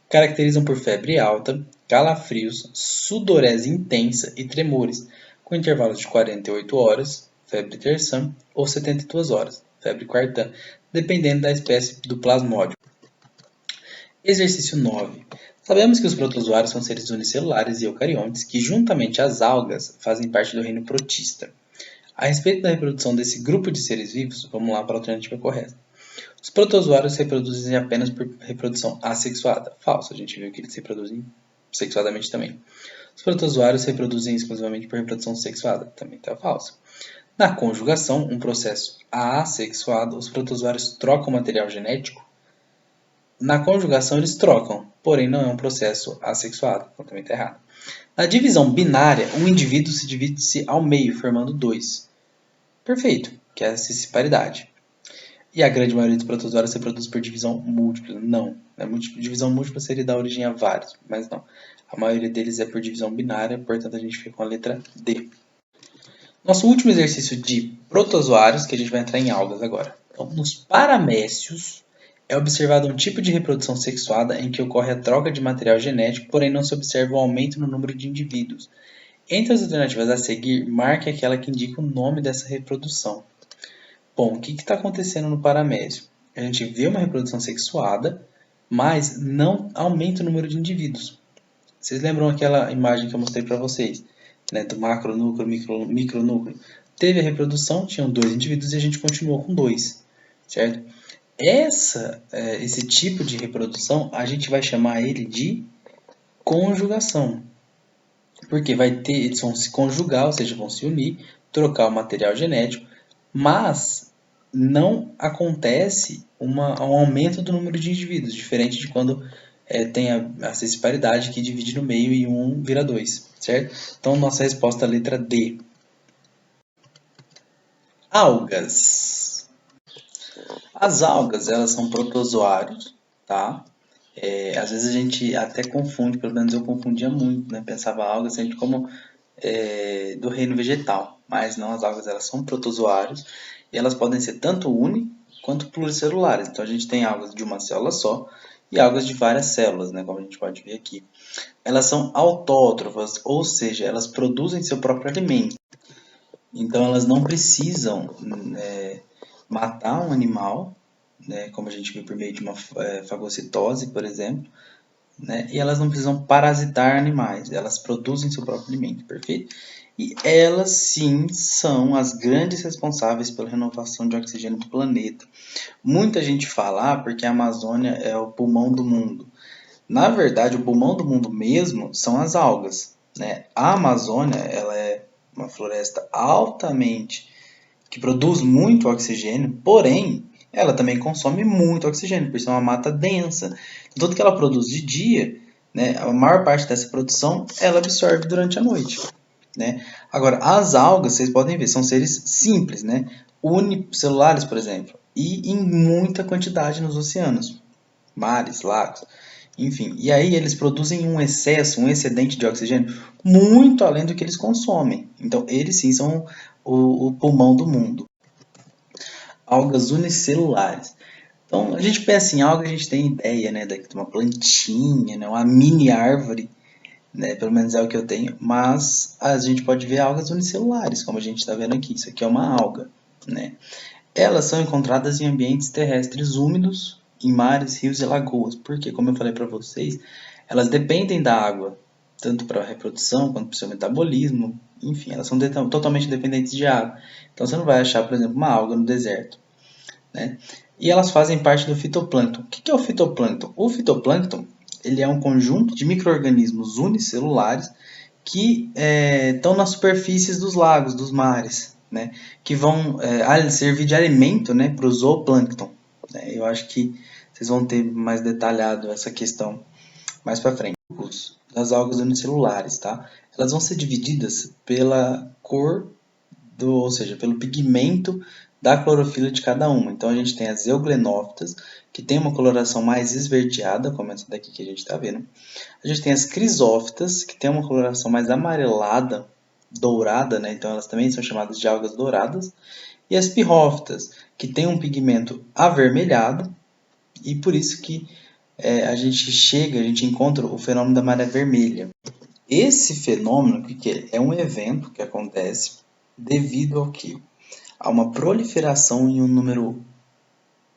Caracterizam por febre alta, calafrios, sudorese intensa e tremores, com intervalos de 48 horas, febre terçã, ou 72 horas, febre quartã, dependendo da espécie do plasmódio. Exercício 9. Sabemos que os protozoários são seres unicelulares e eucariontes que, juntamente às algas, fazem parte do reino protista. A respeito da reprodução desse grupo de seres vivos, vamos lá para a alternativa correta. Os protozoários se reproduzem apenas por reprodução assexuada. Falso, a gente viu que eles se reproduzem sexuadamente também. Os protozoários se reproduzem exclusivamente por reprodução sexuada. Também está falso. Na conjugação, um processo assexuado, os protozoários trocam material genético. Na conjugação, eles trocam, porém não é um processo assexuado. Então também está errado. Na divisão binária, um indivíduo se divide-se ao meio, formando dois. Perfeito, que é a cisparidade. E a grande maioria dos protozoários se reproduz por divisão múltipla. Não. Divisão múltipla seria dar origem a vários, mas não. A maioria deles é por divisão binária, portanto a gente fica com a letra D. Nosso último exercício de protozoários, que a gente vai entrar em algas agora. Então, nos paramécios, é observado um tipo de reprodução sexuada em que ocorre a troca de material genético, porém não se observa o aumento no número de indivíduos. Entre as alternativas a seguir, marque aquela que indica o nome dessa reprodução. Bom, o que está acontecendo no paramécio? A gente vê uma reprodução sexuada, mas não aumenta o número de indivíduos. Vocês lembram aquela imagem que eu mostrei para vocês, né, do macronúcleo, micronúcleo? Teve a reprodução, tinham 2 indivíduos e a gente continuou com 2, certo? Esse tipo de reprodução, a gente vai chamar ele de conjugação. Porque eles vão se conjugar, ou seja, vão se unir, trocar o material genético, mas não acontece um aumento do número de indivíduos, diferente de quando tem a cisparidade que divide no meio e 1 vira 2, certo? Então, nossa resposta é a letra D. Algas. As algas, elas são protozoários, tá? Às vezes a gente até confunde, pelo menos eu confundia muito, né? Pensava algas sempre como do reino vegetal, mas não, as algas elas são protozoários e elas podem ser tanto uni quanto pluricelulares. Então a gente tem algas de uma célula só e algas de várias células, né? Como a gente pode ver aqui. Elas são autótrofas, ou seja, elas produzem seu próprio alimento. Então elas não precisam matar um animal, né, como a gente viu por meio de uma fagocitose, por exemplo, né? E elas não precisam parasitar animais, elas produzem seu próprio alimento, perfeito? E elas sim são as grandes responsáveis pela renovação de oxigênio do planeta. Muita gente fala, porque a Amazônia é o pulmão do mundo. Na verdade, o pulmão do mundo mesmo são as algas, né? A Amazônia, ela é uma floresta altamente que produz muito oxigênio, porém, ela também consome muito oxigênio, por ser uma mata densa. Então, tudo que ela produz de dia, né, a maior parte dessa produção, ela absorve durante a noite, né? Agora, as algas, vocês podem ver, são seres simples, né? Unicelulares, por exemplo, e em muita quantidade nos oceanos, mares, lagos, enfim. E aí eles produzem um excesso, um excedente de oxigênio muito além do que eles consomem. Então, eles sim são o pulmão do mundo. Algas unicelulares. Então, a gente pensa em alga, a gente tem ideia, né, de uma plantinha, né, uma mini árvore, né, pelo menos é o que eu tenho, mas a gente pode ver algas unicelulares, como a gente está vendo aqui. Isso aqui é uma alga, né? Elas são encontradas em ambientes terrestres úmidos, em mares, rios e lagoas, porque, como eu falei para vocês, elas dependem da água, tanto para a reprodução quanto para o seu metabolismo, enfim, elas são totalmente dependentes de água. Então, você não vai achar, por exemplo, uma alga no deserto, né? E elas fazem parte do fitoplâncton. O que é o fitoplâncton? O fitoplâncton ele é um conjunto de micro-organismos unicelulares que estão nas superfícies dos lagos, dos mares, né? Que vão servir de alimento, né, para o zooplâncton. Né? Eu acho que vocês vão ter mais detalhado essa questão mais para frente. Os das algas unicelulares, tá? Elas vão ser divididas pela cor ou seja, pelo pigmento da clorofila de cada uma. Então a gente tem as euglenófitas, que tem uma coloração mais esverdeada, como essa daqui que a gente está vendo. A gente tem as crisófitas, que tem uma coloração mais amarelada, dourada, né? Então elas também são chamadas de algas douradas. E as pirrófitas, que tem um pigmento avermelhado, e por isso que a gente encontra o fenômeno da maré vermelha. Esse fenômeno, o que é? É um evento que acontece devido ao que? A uma proliferação em um número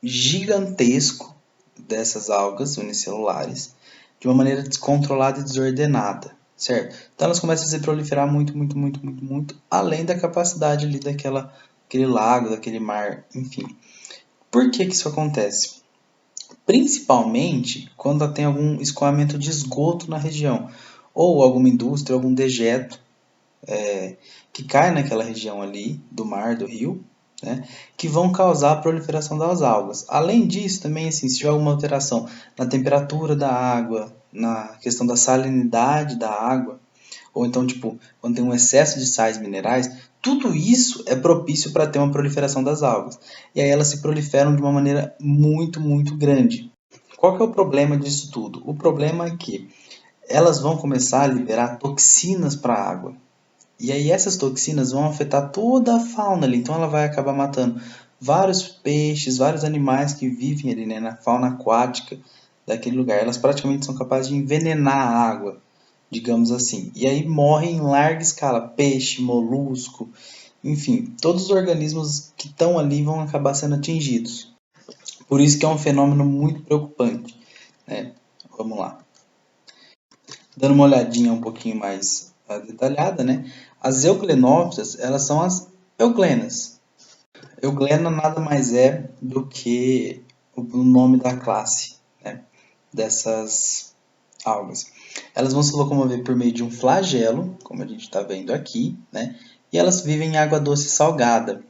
gigantesco dessas algas unicelulares de uma maneira descontrolada e desordenada, certo? Então elas começam a se proliferar muito, muito, muito, muito, muito, além da capacidade ali daquele lago, daquele mar, enfim. Por que isso acontece? Principalmente quando tem algum escoamento de esgoto na região, ou alguma indústria, algum dejeto que cai naquela região ali, do mar, do rio, né, que vão causar a proliferação das algas. Além disso, também, assim, se tiver alguma alteração na temperatura da água, na questão da salinidade da água, ou então, tipo, quando tem um excesso de sais minerais, tudo isso é propício para ter uma proliferação das algas. E aí elas se proliferam de uma maneira muito, muito grande. Qual que é o problema disso tudo? O problema é que elas vão começar a liberar toxinas para a água. E aí essas toxinas vão afetar toda a fauna ali, então ela vai acabar matando vários peixes, vários animais que vivem ali, né, na fauna aquática daquele lugar. Elas praticamente são capazes de envenenar a água, digamos assim. E aí morrem em larga escala, peixe, molusco, enfim, todos os organismos que estão ali vão acabar sendo atingidos. Por isso que é um fenômeno muito preocupante, né? Vamos lá. Dando uma olhadinha um pouquinho mais detalhada, né? As euclenófitas, elas são as euglenas. Euglena nada mais é do que o nome da classe, né, dessas algas. Elas vão se locomover por meio de um flagelo, como a gente está vendo aqui, né, e elas vivem em água doce salgada.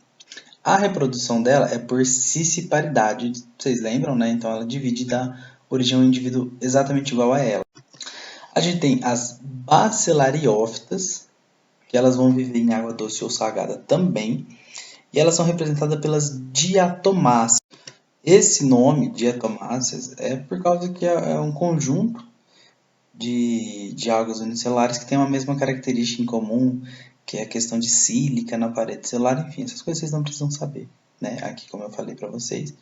A reprodução dela é por cisciparidade, vocês lembram, né? Então ela divide da origem a um indivíduo exatamente igual a ela. A gente tem as bacilariófitas, que elas vão viver em água doce ou salgada também, e elas são representadas pelas diatomáceas. Esse nome, diatomáceas, é por causa que é um conjunto de algas unicelulares que tem uma mesma característica em comum, que é a questão de sílica na parede celular, enfim, essas coisas vocês não precisam saber, né? Aqui, como eu falei para vocês,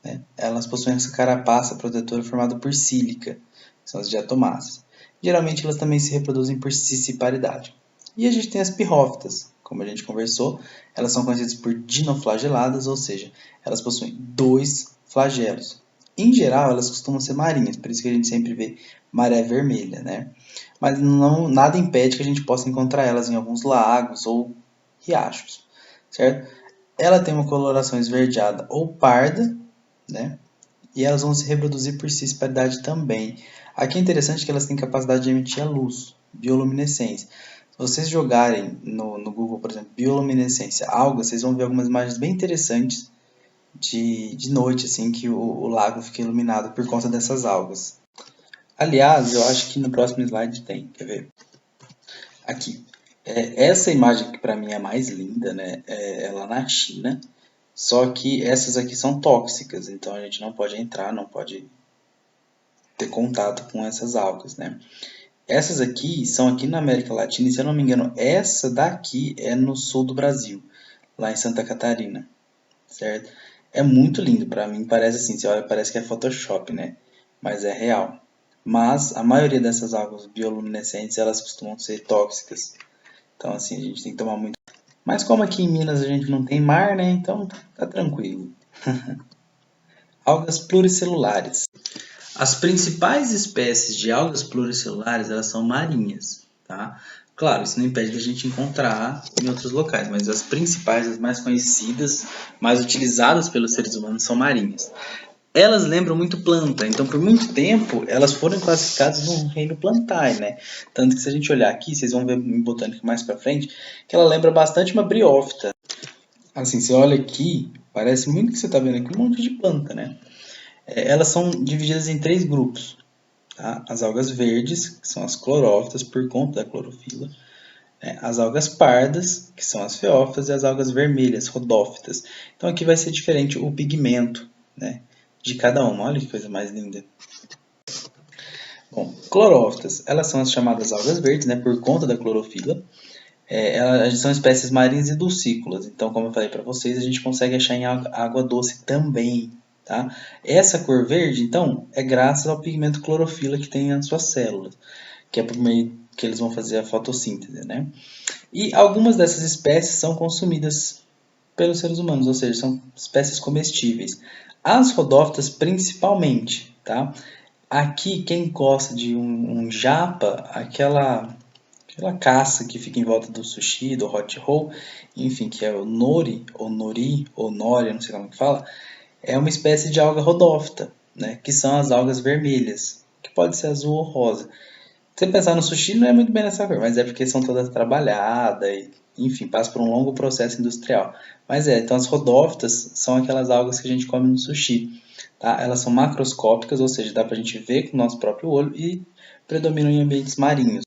né? Elas possuem essa carapaça protetora formada por sílica, que são as diatomáceas. Geralmente elas também se reproduzem por cisciparidade. E a gente tem as pirrófitas, como a gente conversou, elas são conhecidas por dinoflageladas, ou seja, elas possuem dois flagelos. Em geral, elas costumam ser marinhas, por isso que a gente sempre vê maré vermelha, né? Mas não, nada impede que a gente possa encontrar elas em alguns lagos ou riachos, certo? Ela tem uma coloração esverdeada ou parda, né? E elas vão se reproduzir por cisparidade também. Aqui é interessante que elas têm capacidade de emitir a luz, bioluminescência. Se vocês jogarem no Google, por exemplo, bioluminescência, algas, vocês vão ver algumas imagens bem interessantes de noite, assim, que o lago fica iluminado por conta dessas algas. Aliás, eu acho que no próximo slide tem, quer ver? Aqui. Essa imagem que para mim é a mais linda, né? É lá na China. Só que essas aqui são tóxicas, então a gente não pode entrar, não pode ter contato com essas algas, né? Essas aqui são aqui na América Latina, e se eu não me engano, essa daqui é no sul do Brasil, lá em Santa Catarina, certo? É muito lindo para mim, parece assim, você olha, parece que é Photoshop, né? Mas é real. Mas a maioria dessas algas bioluminescentes, elas costumam ser tóxicas. Então, assim, a gente tem que tomar muito. Mas como aqui em Minas a gente não tem mar, né? Então tá tranquilo. Algas pluricelulares. As principais espécies de algas pluricelulares, elas são marinhas, tá? Claro, isso não impede de a gente encontrar em outros locais, mas as principais, as mais conhecidas, mais utilizadas pelos seres humanos são marinhas. Elas lembram muito planta, então por muito tempo elas foram classificadas no reino Plantae, né? Tanto que se a gente olhar aqui, vocês vão ver em botânica mais pra frente, que ela lembra bastante uma briófita. Assim, você olha aqui, parece muito que você está vendo aqui um monte de planta, né? Elas são divididas em três grupos. Tá? As algas verdes, que são as clorófitas, por conta da clorofila. As algas pardas, que são as feófitas, e as algas vermelhas, rodófitas. Então aqui vai ser diferente o pigmento, né, de cada uma. Olha que coisa mais linda. Bom, clorófitas, elas são as chamadas algas verdes, né, por conta da clorofila. Elas são espécies marinhas e dulcícolas. Então, como eu falei para vocês, a gente consegue achar em água doce também. Tá? Essa cor verde, então, é graças ao pigmento clorofila que tem nas suas células, que é por meio que eles vão fazer a fotossíntese, né? E algumas dessas espécies são consumidas pelos seres humanos, ou seja, são espécies comestíveis. As rodófitas principalmente, tá? Aqui, quem gosta de um japa, aquela caça que fica em volta do sushi, do hot roll, enfim, que é o nori, ou nori, ou nori, não sei como que fala, é uma espécie de alga rodófita, né? Que são as algas vermelhas, que pode ser azul ou rosa. Se você pensar no sushi, não é muito bem nessa cor, mas é porque são todas trabalhadas e, enfim, passa por um longo processo industrial. Mas então as rodófitas são aquelas algas que a gente come no sushi, tá? Elas são macroscópicas, ou seja, dá pra gente ver com o nosso próprio olho e predominam em ambientes marinhos.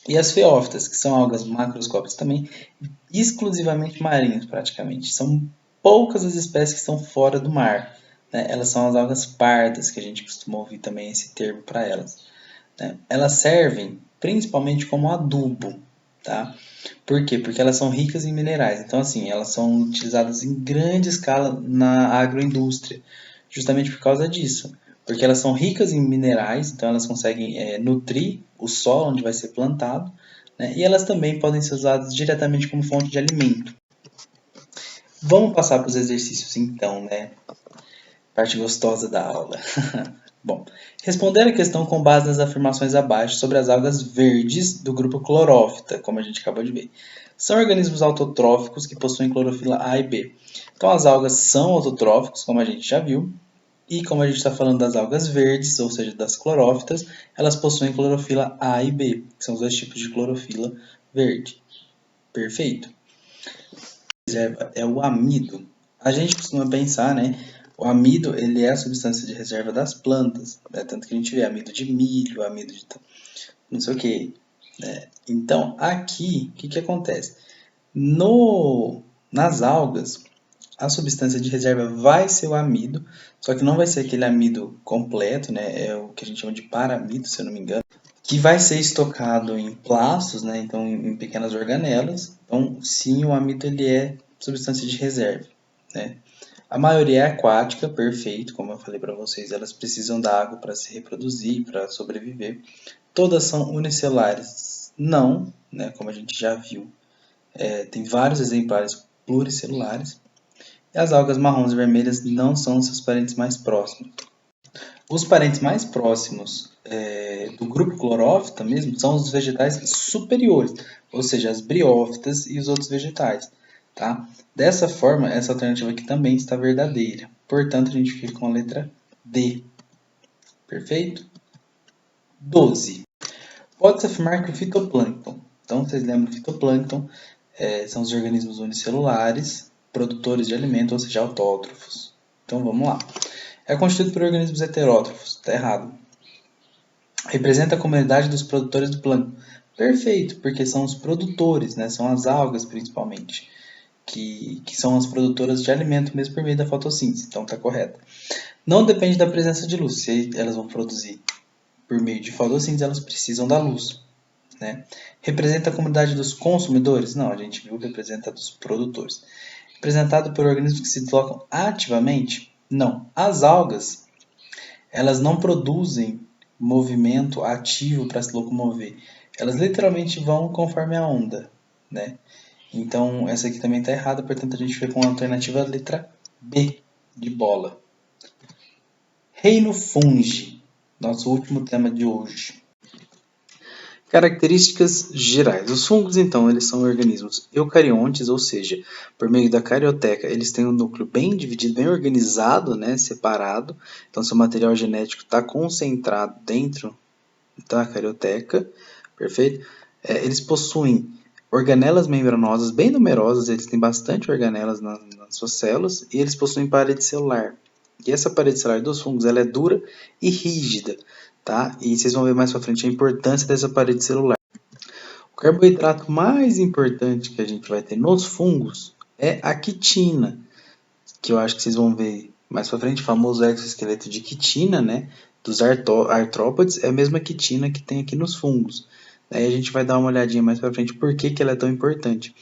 E as feófitas, que são algas macroscópicas também, exclusivamente marinhas praticamente. São poucas as espécies que estão fora do mar, né? Elas são as algas pardas, que a gente costuma ouvir também esse termo para elas, né? Elas servem principalmente como adubo, tá? Por quê? Porque elas são ricas em minerais. Então, assim, elas são utilizadas em grande escala na agroindústria, justamente por causa disso. Porque elas são ricas em minerais, então elas conseguem nutrir o solo onde vai ser plantado, né? E elas também podem ser usadas diretamente como fonte de alimento. Vamos passar para os exercícios então, né? Parte gostosa da aula. Bom, responder a questão com base nas afirmações abaixo sobre as algas verdes do grupo clorófita, como a gente acabou de ver. São organismos autotróficos que possuem clorofila A e B. Então, as algas são autotróficos, como a gente já viu, e como a gente está falando das algas verdes, ou seja, das clorófitas, elas possuem clorofila A e B, que são os dois tipos de clorofila verde. Perfeito. É o amido. A gente costuma pensar, né? O amido, ele é a substância de reserva das plantas, né? Tanto que a gente vê amido de milho, amido de não sei o que, né? Então, aqui, o que acontece? Nas algas, a substância de reserva vai ser o amido, só que não vai ser aquele amido completo, né? É o que a gente chama de paramido, se eu não me engano, que vai ser estocado em plastos, né? Então, em pequenas organelas. Então, sim, o amido ele é substância de reserva, né? A maioria é aquática, perfeito, como eu falei para vocês, elas precisam da água para se reproduzir, para sobreviver. Todas são unicelulares? Não, né? Como a gente já viu, tem vários exemplares pluricelulares. E as algas marrons e vermelhas não são seus parentes mais próximos. Os parentes mais próximos do grupo clorófita mesmo são os vegetais superiores, ou seja, as briófitas e os outros vegetais. Tá? Dessa forma, essa alternativa aqui também está verdadeira. Portanto, a gente fica com a letra D. Perfeito? 12. Pode-se afirmar que o fitoplâncton, então vocês lembram que o fitoplâncton são os organismos unicelulares, produtores de alimento, ou seja, autótrofos. Então vamos lá. É constituído por organismos heterótrofos. Está errado. Representa a comunidade dos produtores do plâncton. Perfeito, porque são os produtores, né? São as algas principalmente, que são as produtoras de alimento mesmo por meio da fotossíntese. Então está correto. Não depende da presença de luz. Se elas vão produzir por meio de fotossíntese, elas precisam da luz. Né? Representa a comunidade dos consumidores? Não, a gente viu que representa dos produtores. Representado por organismos que se deslocam ativamente? Não. As algas, elas não produzem movimento ativo para se locomover. Elas literalmente vão conforme a onda, né? Então, essa aqui também está errada, portanto, a gente fica com a alternativa letra B, de bola. Reino Fungi, nosso último tema de hoje. Características gerais. Os fungos, então, eles são organismos eucariontes, ou seja, por meio da carioteca, eles têm um núcleo bem dividido, bem organizado, né, separado. Então, seu material genético está concentrado dentro da carioteca, perfeito? Eles possuem organelas membranosas bem numerosas, eles têm bastante organelas nas suas células, e eles possuem parede celular. E essa parede celular dos fungos ela é dura e rígida. Tá? E vocês vão ver mais para frente a importância dessa parede celular. O carboidrato mais importante que a gente vai ter nos fungos é a quitina, que eu acho que vocês vão ver mais para frente, o famoso exoesqueleto de quitina, né? Dos artrópodes, é a mesma quitina que tem aqui nos fungos. Aí a gente vai dar uma olhadinha mais para frente por que ela é tão importante.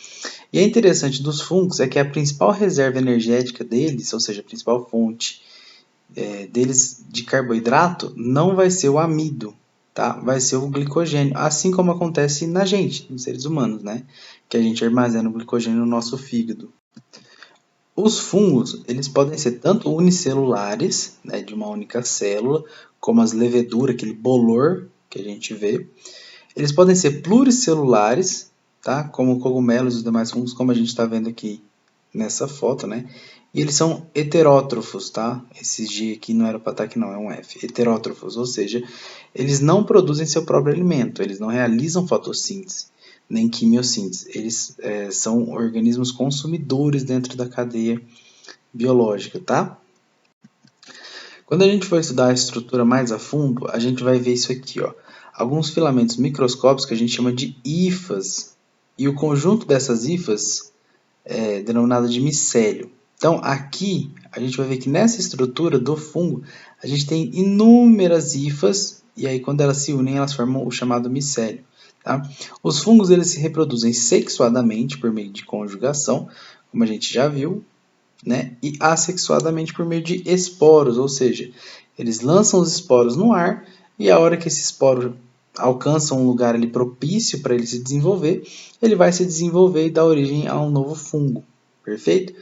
E é interessante dos fungos é que a principal reserva energética deles, ou seja, a principal fonte deles de carboidrato não vai ser o amido, tá? Vai ser o glicogênio, assim como acontece na gente, nos seres humanos, né? Que a gente armazena o glicogênio no nosso fígado. Os fungos, eles podem ser tanto unicelulares, né, de uma única célula, como as leveduras, aquele bolor que a gente vê. Eles podem ser pluricelulares, tá? Como cogumelos e os demais fungos, como a gente está vendo aqui nessa foto, né? E eles são heterótrofos, tá? Esse G aqui não era para estar aqui não, é um F. Heterótrofos, ou seja, eles não produzem seu próprio alimento, eles não realizam fotossíntese, nem quimiossíntese. Eles são organismos consumidores dentro da cadeia biológica, tá? Quando a gente for estudar a estrutura mais a fundo, a gente vai ver isso aqui, ó. Alguns filamentos microscópicos que a gente chama de hifas. E o conjunto dessas hifas é denominado de micélio. Então, aqui, a gente vai ver que nessa estrutura do fungo, a gente tem inúmeras hifas, e aí quando elas se unem, elas formam o chamado micélio. Tá? Os fungos eles se reproduzem sexuadamente por meio de conjugação, como a gente já viu, né? E assexuadamente por meio de esporos, ou seja, eles lançam os esporos no ar e a hora que esse esporo alcança um lugar ali propício para ele se desenvolver, ele vai se desenvolver e dar origem a um novo fungo, perfeito?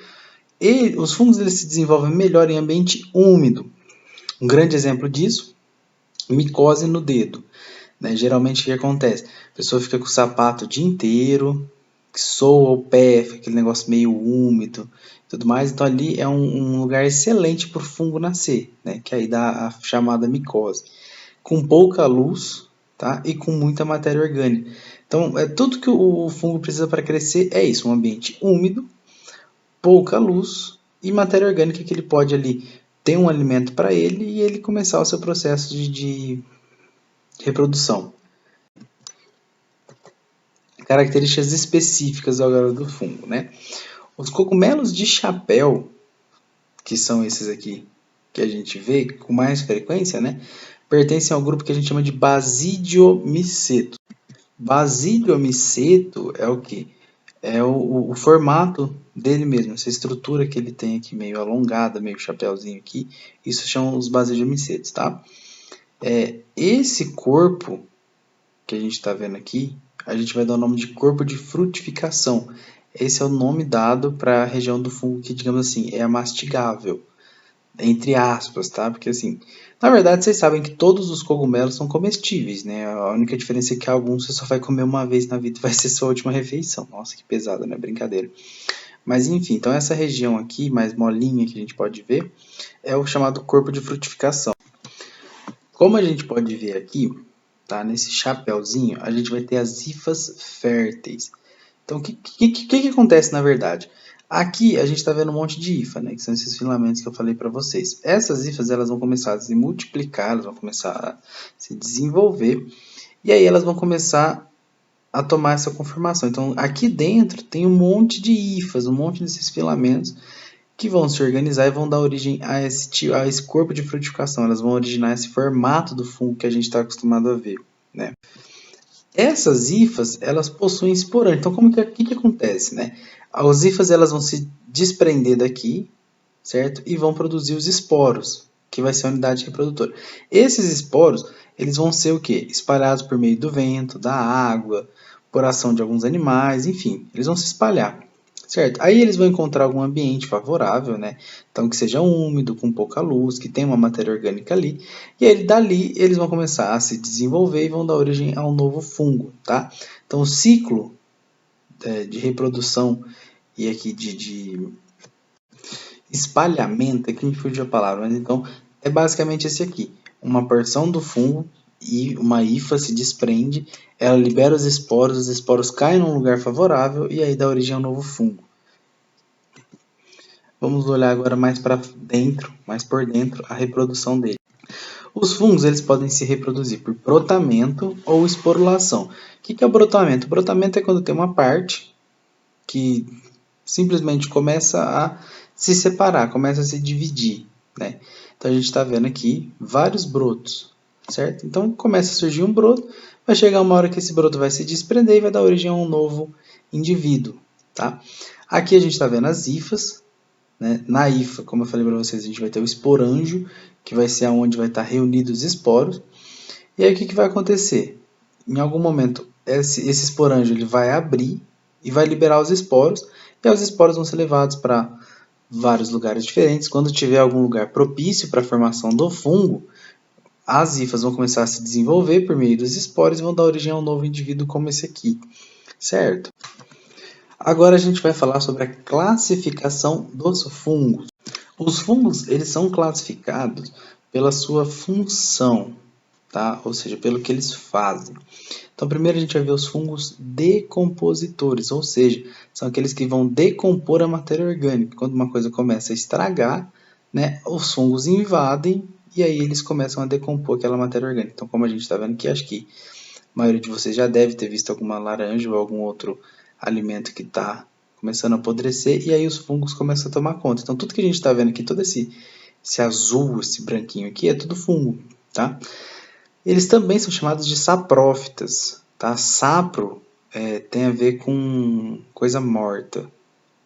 E os fungos eles se desenvolvem melhor em ambiente úmido. Um grande exemplo disso, micose no dedo. Né? Geralmente o que acontece? A pessoa fica com o sapato o dia inteiro, soa o pé, fica aquele negócio meio úmido e tudo mais. Então ali é um lugar excelente para o fungo nascer, né? Que aí dá a chamada micose. Com pouca luz, tá? E com muita matéria orgânica. Então, tudo que o fungo precisa para crescer é isso, um ambiente úmido, pouca luz e matéria orgânica que ele pode ali ter um alimento para ele e ele começar o seu processo de reprodução. Características específicas agora do fungo, né? Os cogumelos de chapéu, que são esses aqui que a gente vê com mais frequência, né? Pertencem ao grupo que a gente chama de Basidiomiceto. Basidiomiceto é o que? É o formato dele mesmo, essa estrutura que ele tem aqui, meio alongada, meio chapéuzinho aqui, isso chamam os basidiomicetos, tá? Esse corpo que a gente está vendo aqui, a gente vai dar o nome de corpo de frutificação. Esse é o nome dado para a região do fungo que, digamos assim, é a mastigável. entre aspas, tá? Porque assim, na verdade vocês sabem que todos os cogumelos são comestíveis, né? A única diferença é que alguns você só vai comer uma vez na vida e vai ser sua última refeição. Nossa, que pesado, né? Brincadeira. Mas enfim, então essa região aqui, mais molinha que a gente pode ver, é o chamado corpo de frutificação. Como a gente pode ver aqui, tá? Nesse chapéuzinho, a gente vai ter as hifas férteis. Então, o que acontece na verdade? Aqui a gente está vendo um monte de hifa, né? Que são esses filamentos que eu falei para vocês. Essas hifas elas vão começar a se multiplicar, elas vão começar a se desenvolver e aí elas vão começar a tomar essa conformação. Então, aqui dentro tem um monte de hifas, um monte desses filamentos que vão se organizar e vão dar origem a esse corpo de frutificação. Elas vão originar esse formato do fungo que a gente está acostumado a ver, né? Essas hifas, elas possuem esporante. Então, que acontece, né? As hifas, elas vão se desprender daqui, certo? E vão produzir os esporos, que vai ser a unidade reprodutora. Esses esporos, eles vão ser o quê? Espalhados por meio do vento, da água, por ação de alguns animais, enfim, eles vão se espalhar. Certo? Aí eles vão encontrar algum ambiente favorável, né? Então que seja úmido, com pouca luz, que tenha uma matéria orgânica ali. E aí dali eles vão começar a se desenvolver e vão dar origem a um novo fungo, tá? Então o ciclo de reprodução e aqui de espalhamento, aqui me fugiu a palavra, mas então é basicamente esse aqui. Uma porção do fungo e uma hifa se desprende, ela libera os esporos caem num lugar favorável e aí dá origem a um novo fungo. Vamos olhar agora mais para dentro, mais por dentro, a reprodução dele. Os fungos eles podem se reproduzir por brotamento ou esporulação. O que é o brotamento? O brotamento é quando tem uma parte que simplesmente começa a se separar, começa a se dividir, né? Então a gente está vendo aqui vários brotos, certo? Então começa a surgir um broto, vai chegar uma hora que esse broto vai se desprender e vai dar origem a um novo indivíduo, tá? Aqui a gente está vendo as hifas, né? Na hifa, como eu falei para vocês, a gente vai ter o esporângio, que vai ser onde vai estar reunidos os esporos. E aí o que vai acontecer? Em algum momento, esse esporângio ele vai abrir e vai liberar os esporos, e aí os esporos vão ser levados para vários lugares diferentes. Quando tiver algum lugar propício para a formação do fungo, as hifas vão começar a se desenvolver por meio dos esporos e vão dar origem a um novo indivíduo como esse aqui, certo? Agora a gente vai falar sobre a classificação dos fungos. Os fungos, eles são classificados pela sua função, tá? Ou seja, pelo que eles fazem. Então, primeiro a gente vai ver os fungos decompositores, ou seja, são aqueles que vão decompor a matéria orgânica. Quando uma coisa começa a estragar, né, os fungos invadem e aí eles começam a decompor aquela matéria orgânica. Então, como a gente está vendo aqui, acho que a maioria de vocês já deve ter visto alguma laranja ou algum outro alimento que está começando a apodrecer e aí os fungos começam a tomar conta. Então, tudo que a gente está vendo aqui, todo esse azul, esse branquinho aqui, é tudo fungo, tá? Eles também são chamados de saprófitas, tá? Sapro tem a ver com coisa morta,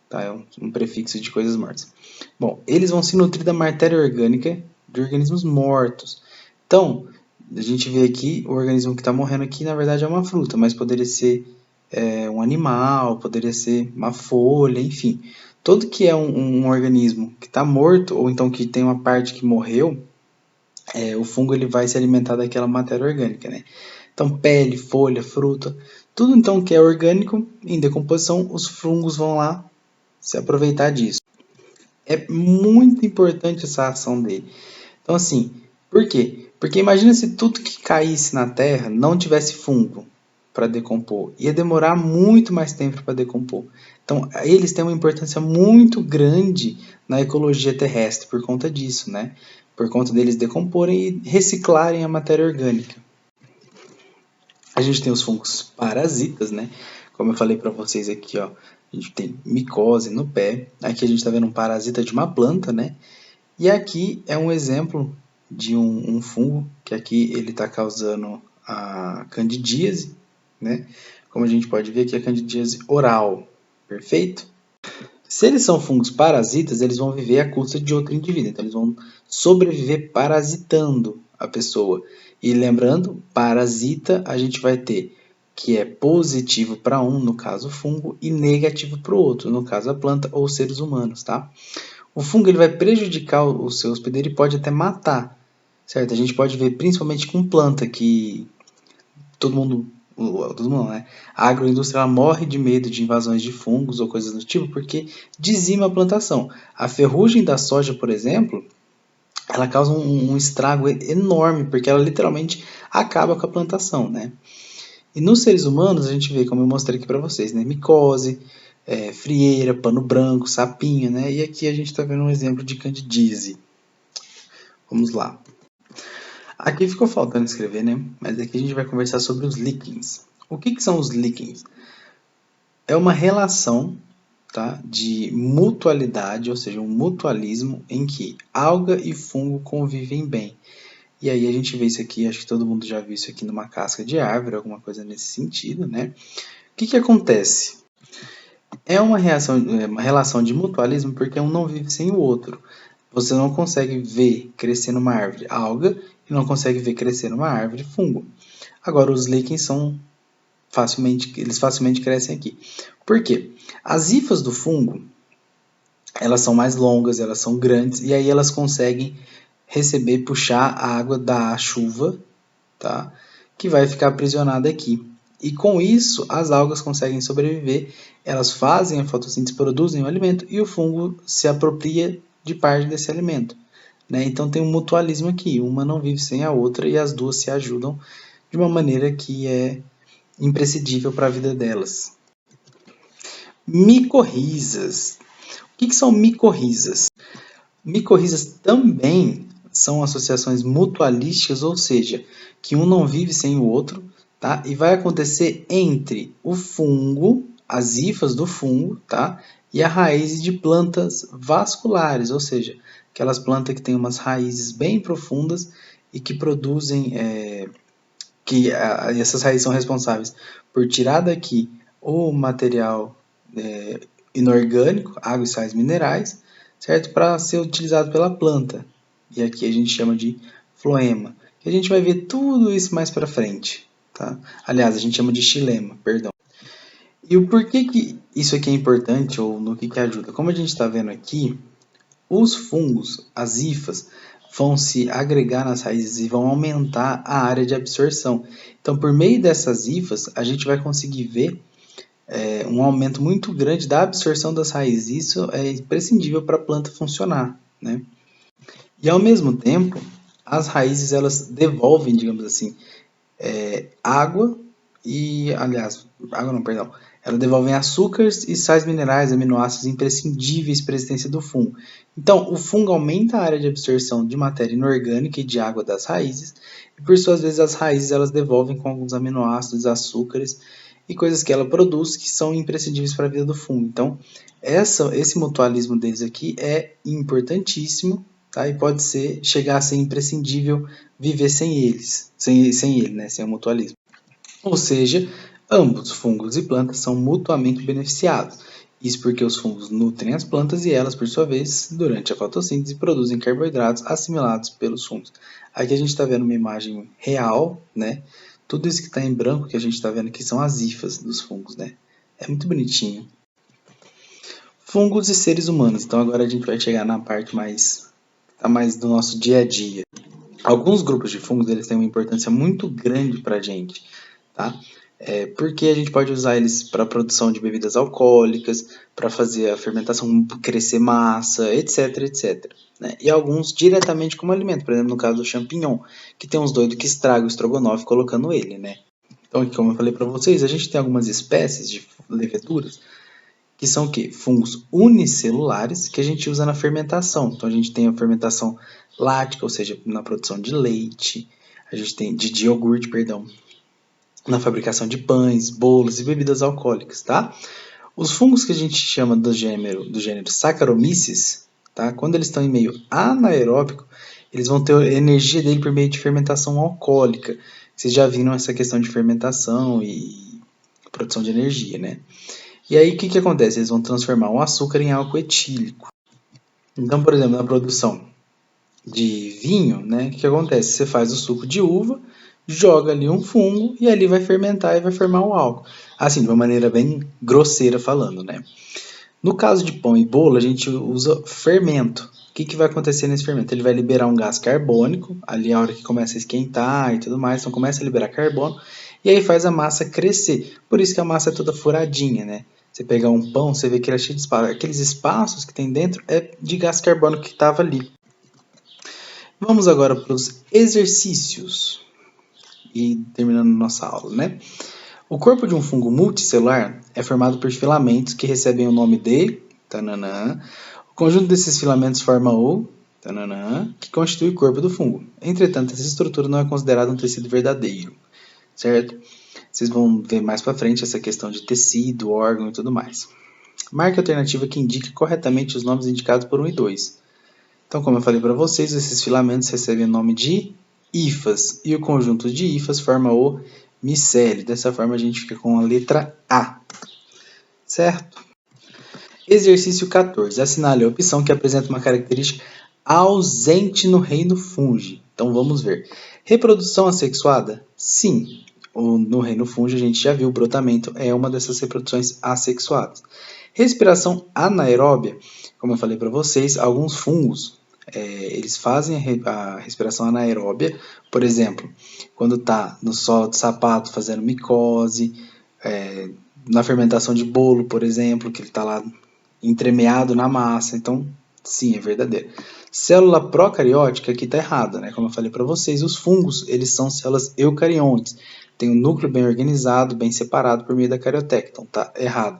tá? É um prefixo de coisas mortas. Bom, eles vão se nutrir da matéria orgânica de organismos mortos. Então, a gente vê aqui o organismo que está morrendo aqui, na verdade é uma fruta, mas poderia ser um animal, poderia ser uma folha, enfim. Todo que é um organismo que está morto, ou então que tem uma parte que morreu, o fungo ele vai se alimentar daquela matéria orgânica, né? Então, pele, folha, fruta, tudo então que é orgânico, em decomposição, os fungos vão lá se aproveitar disso. É muito importante essa ação dele. Então, assim, por quê? Porque imagina se tudo que caísse na terra não tivesse fungo para decompor. Ia demorar muito mais tempo para decompor. Então, eles têm uma importância muito grande na ecologia terrestre por conta disso, né? Por conta deles decomporem e reciclarem a matéria orgânica. A gente tem os fungos parasitas, né? Como eu falei para vocês aqui, ó, a gente tem micose no pé. Aqui a gente está vendo um parasita de uma planta, né? E aqui é um exemplo de um fungo que aqui ele está causando a candidíase, né? Como a gente pode ver aqui, a candidíase oral, perfeito? Se eles são fungos parasitas, eles vão viver à custa de outro indivíduo, então eles vão sobreviver parasitando a pessoa. E lembrando, parasita a gente vai ter que é positivo para um, no caso o fungo, e negativo para o outro, no caso a planta ou seres humanos, tá? o fungo ele vai prejudicar o seu hospedeiro e pode até matar, certo? A gente pode ver principalmente com planta que todo mundo não, né? A agroindústria ela morre de medo de invasões de fungos ou coisas do tipo porque dizima a plantação. A ferrugem da soja, por exemplo, ela causa um estrago enorme porque ela literalmente acaba com a plantação, né? E nos seres humanos a gente vê, como eu mostrei aqui para vocês, né? Micose, frieira, pano branco, sapinho, né? E aqui a gente está vendo um exemplo de candidíase. Vamos lá. Aqui ficou faltando escrever, né? Mas aqui a gente vai conversar sobre os líquens. O que são os líquens? É uma relação, tá, de mutualidade, ou seja, um mutualismo em que alga e fungo convivem bem. E aí a gente vê isso aqui, acho que todo mundo já viu isso aqui numa casca de árvore, alguma coisa nesse sentido, né? O que acontece? É uma relação de mutualismo porque um não vive sem o outro. Você não consegue ver crescer numa árvore alga e não consegue ver crescer numa árvore fungo. Agora, os líquens eles facilmente crescem aqui. Por quê? As hifas do fungo, elas são mais longas, elas são grandes e aí elas conseguem puxar a água da chuva, tá? Que vai ficar aprisionada aqui. E com isso, as algas conseguem sobreviver, elas fazem a fotossíntese, produzem o alimento e o fungo se apropria de parte desse alimento. Né? Então tem um mutualismo aqui, uma não vive sem a outra e as duas se ajudam de uma maneira que é imprescindível para a vida delas. Micorrizas. O que são micorrizas? Micorrizas também são associações mutualísticas, ou seja, que um não vive sem o outro, tá? E vai acontecer entre o fungo, as hifas do fungo, tá? E a raiz de plantas vasculares, ou seja, aquelas plantas que têm umas raízes bem profundas e que produzem, essas raízes são responsáveis por tirar daqui o material inorgânico, água e sais minerais, certo? Para ser utilizado pela planta. E aqui a gente chama de floema. E a gente vai ver tudo isso mais para frente, tá? Aliás, a gente chama de xilema, perdão. E o porquê que isso aqui é importante ou no que ajuda? Como a gente está vendo aqui, os fungos, as hifas, vão se agregar nas raízes e vão aumentar a área de absorção. Então, por meio dessas hifas, a gente vai conseguir ver um aumento muito grande da absorção das raízes. Isso é imprescindível para a planta funcionar, né? E ao mesmo tempo, as raízes elas devolvem, digamos assim, água e, aliás, água não, perdão, elas devolvem açúcares e sais minerais, aminoácidos imprescindíveis para a existência do fungo. Então, o fungo aumenta a área de absorção de matéria inorgânica e de água das raízes, e por suas vezes as raízes elas devolvem com alguns aminoácidos, açúcares e coisas que ela produz que são imprescindíveis para a vida do fungo. Então, esse mutualismo deles aqui é importantíssimo, tá? E pode chegar a ser imprescindível viver sem eles, sem ele, né? Sem o mutualismo. Ou seja, ambos, fungos e plantas, são mutuamente beneficiados. Isso porque os fungos nutrem as plantas e elas, por sua vez, durante a fotossíntese, produzem carboidratos assimilados pelos fungos. Aqui a gente está vendo uma imagem real, né? Tudo isso que está em branco que a gente está vendo aqui são as hifas dos fungos, né? É muito bonitinho. Fungos e seres humanos. Então agora a gente vai chegar na parte mais do nosso dia a dia. Alguns grupos de fungos eles têm uma importância muito grande para a gente, tá? Porque a gente pode usar eles para a produção de bebidas alcoólicas, para fazer a fermentação crescer massa, etc, etc. Né? E alguns diretamente como alimento, por exemplo, no caso do champignon, que tem uns doidos que estragam o estrogonofe colocando ele, né? Então, aqui, como eu falei para vocês, a gente tem algumas espécies de leveduras que são o quê? Fungos unicelulares que a gente usa na fermentação. Então, a gente tem a fermentação lática, ou seja, na produção de leite, a gente tem de iogurte, perdão, na fabricação de pães, bolos e bebidas alcoólicas, tá? Os fungos que a gente chama do gênero Saccharomyces, tá? Quando eles estão em meio anaeróbico, eles vão ter a energia dele por meio de fermentação alcoólica. Vocês já viram essa questão de fermentação e produção de energia, né? E aí o que acontece? Eles vão transformar o açúcar em álcool etílico. Então, por exemplo, na produção de vinho, né? O que acontece? Você faz o suco de uva, joga ali um fungo e ali vai fermentar e vai formar o álcool. Assim, de uma maneira bem grosseira falando, né? No caso de pão e bolo, a gente usa fermento. O que vai acontecer nesse fermento? Ele vai liberar um gás carbônico, ali a hora que começa a esquentar e tudo mais, então começa a liberar carbono, e aí faz a massa crescer. Por isso que a massa é toda furadinha, né? Você pegar um pão, você vê que ele é cheio de espaço. Aqueles espaços que tem dentro é de gás carbônico que estava ali. Vamos agora para os exercícios. E terminando nossa aula, né? O corpo de um fungo multicelular é formado por filamentos que recebem o nome de tananã. O conjunto desses filamentos forma o tananã, que constitui o corpo do fungo. Entretanto, essa estrutura não é considerada um tecido verdadeiro, certo? Vocês vão ver mais para frente essa questão de tecido, órgão e tudo mais. Marque a alternativa que indique corretamente os nomes indicados por 1 e 2. Então, como eu falei para vocês, esses filamentos recebem o nome de hifas e o conjunto de hifas forma o micélio. Dessa forma, a gente fica com a letra A, certo? Exercício 14. Assinale a opção que apresenta uma característica ausente no reino fungi. Então, vamos ver. Reprodução assexuada? Sim. No reino fungi, a gente já viu, o brotamento é uma dessas reproduções assexuadas. Respiração anaeróbia? Como eu falei para vocês, alguns fungos eles fazem a respiração anaeróbia, por exemplo, quando está no solo de sapato fazendo micose, na fermentação de bolo, por exemplo, que ele está lá entremeado na massa. Então, sim, é verdadeiro. Célula procariótica aqui está errada, né? Como eu falei para vocês, os fungos eles são células eucariontes. Tem um núcleo bem organizado, bem separado por meio da carioteca. Então, está errado.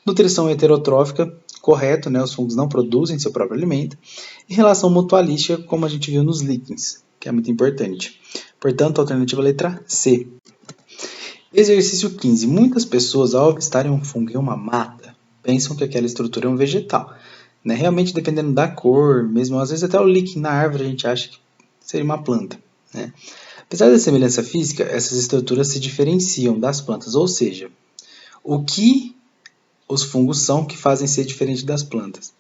Nutrição heterotrófica, correto, né? Os fungos não produzem seu próprio alimento. E relação mutualística, como a gente viu nos líquens, que é muito importante. Portanto, a alternativa letra C. Exercício 15. Muitas pessoas, ao avistarem um fungo em uma mata, pensam que aquela estrutura é um vegetal. Né? Realmente, dependendo da cor, mesmo às vezes até o líquen na árvore, a gente acha que seria uma planta. Né? Apesar da semelhança física, essas estruturas se diferenciam das plantas, ou seja, o que os fungos são que fazem ser diferente das plantas?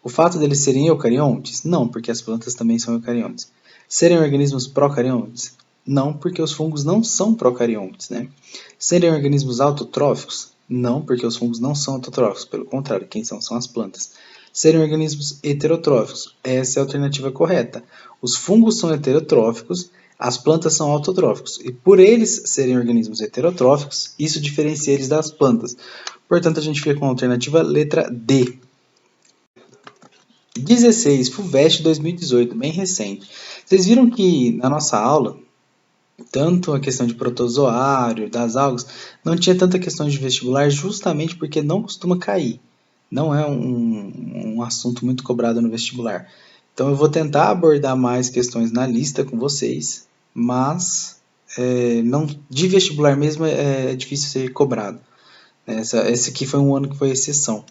O fato deles serem eucariontes? Não, porque as plantas também são eucariontes. Serem organismos procariontes? Não, porque os fungos não são procariontes. Né? Serem organismos autotróficos? Não, porque os fungos não são autotróficos. Pelo contrário, quem são as plantas. Serem organismos heterotróficos? Essa é a alternativa correta. Os fungos são heterotróficos, as plantas são autotróficos. E por eles serem organismos heterotróficos, isso diferencia eles das plantas. Portanto, a gente fica com a alternativa letra D. 16, FUVEST 2018, bem recente. Vocês viram que na nossa aula, tanto a questão de protozoário, das algas, não tinha tanta questão de vestibular justamente porque não costuma cair. Não é um assunto muito cobrado no vestibular. Então eu vou tentar abordar mais questões na lista com vocês, mas não, de vestibular mesmo é difícil ser cobrado. Esse aqui foi um ano que foi exceção.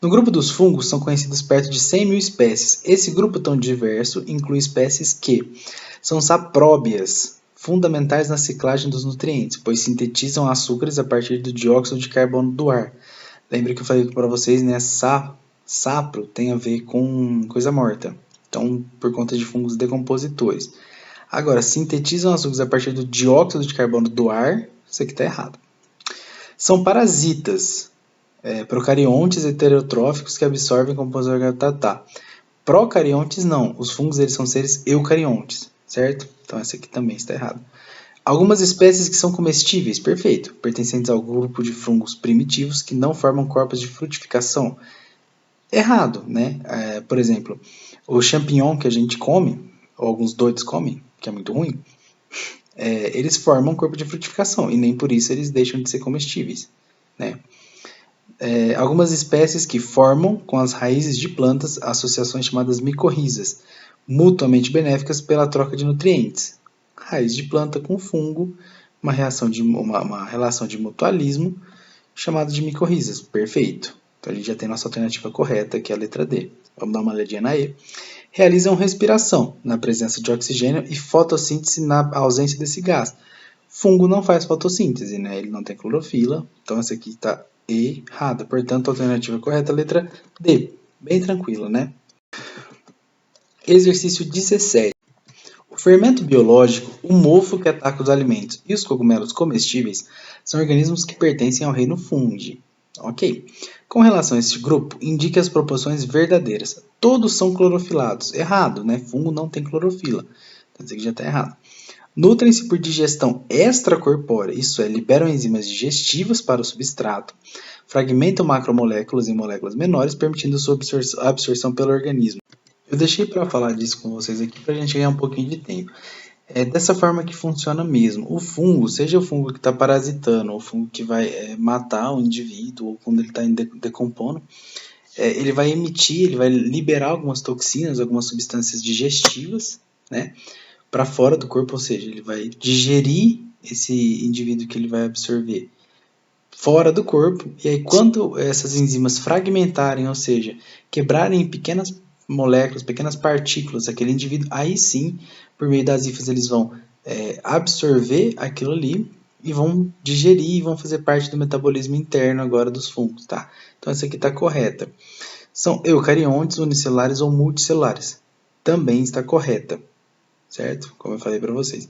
No grupo dos fungos são conhecidas perto de 100 mil espécies. Esse grupo tão diverso inclui espécies que são sapróbias, fundamentais na ciclagem dos nutrientes, pois sintetizam açúcares a partir do dióxido de carbono do ar. Lembra que eu falei para vocês, né? Sapro tem a ver com coisa morta. Então, por conta de fungos decompositores. Agora, sintetizam açúcares a partir do dióxido de carbono do ar. Isso aqui está errado. São parasitas, procariontes heterotróficos que absorvem compostos orgânicos. Procariontes não. Os fungos eles são seres eucariontes, certo? Então, essa aqui também está errada. Algumas espécies que são comestíveis, perfeito, pertencentes ao grupo de fungos primitivos que não formam corpos de frutificação. Errado, né? Por exemplo, o champignon que a gente come, ou alguns doidos comem, que é muito ruim, eles formam corpo de frutificação e nem por isso eles deixam de ser comestíveis, né? Algumas espécies que formam com as raízes de plantas associações chamadas micorrizas, mutuamente benéficas pela troca de nutrientes. Raiz de planta com fungo, uma relação de mutualismo chamada de micorrizas. Perfeito. Então a gente já tem nossa alternativa correta, que é a letra D. Vamos dar uma olhadinha na E. Realizam respiração na presença de oxigênio e fotossíntese na ausência desse gás. Fungo não faz fotossíntese, né? Ele não tem clorofila, então essa aqui está errada. Portanto, a alternativa correta é a letra D. Bem tranquila, né? Exercício 17. O fermento biológico, o mofo que ataca os alimentos e os cogumelos comestíveis são organismos que pertencem ao reino fungi. Ok. Com relação a este grupo, indique as proporções verdadeiras. Todos são clorofilados. Errado, né? Fungo não tem clorofila. Então isso aqui já está errado. Nutrem-se por digestão extracorpórea, isso é, liberam enzimas digestivas para o substrato, fragmentam macromoléculas em moléculas menores, permitindo sua absorção pelo organismo. Eu deixei para falar disso com vocês aqui para a gente ganhar um pouquinho de tempo. É dessa forma que funciona mesmo. O fungo, seja o fungo que está parasitando, ou o fungo que vai matar o indivíduo, ou quando ele está decompondo, ele vai emitir, ele vai liberar algumas toxinas, algumas substâncias digestivas, né, para fora do corpo, ou seja, ele vai digerir esse indivíduo que ele vai absorver fora do corpo, e aí quando essas enzimas fragmentarem, ou seja, quebrarem em pequenas moléculas, pequenas partículas aquele indivíduo, aí sim, por meio das hifas, eles vão absorver aquilo ali e vão digerir e vão fazer parte do metabolismo interno agora dos fungos, tá? Então essa aqui está correta. São eucariontes, unicelulares ou multicelulares. Também está correta, certo? Como eu falei para vocês.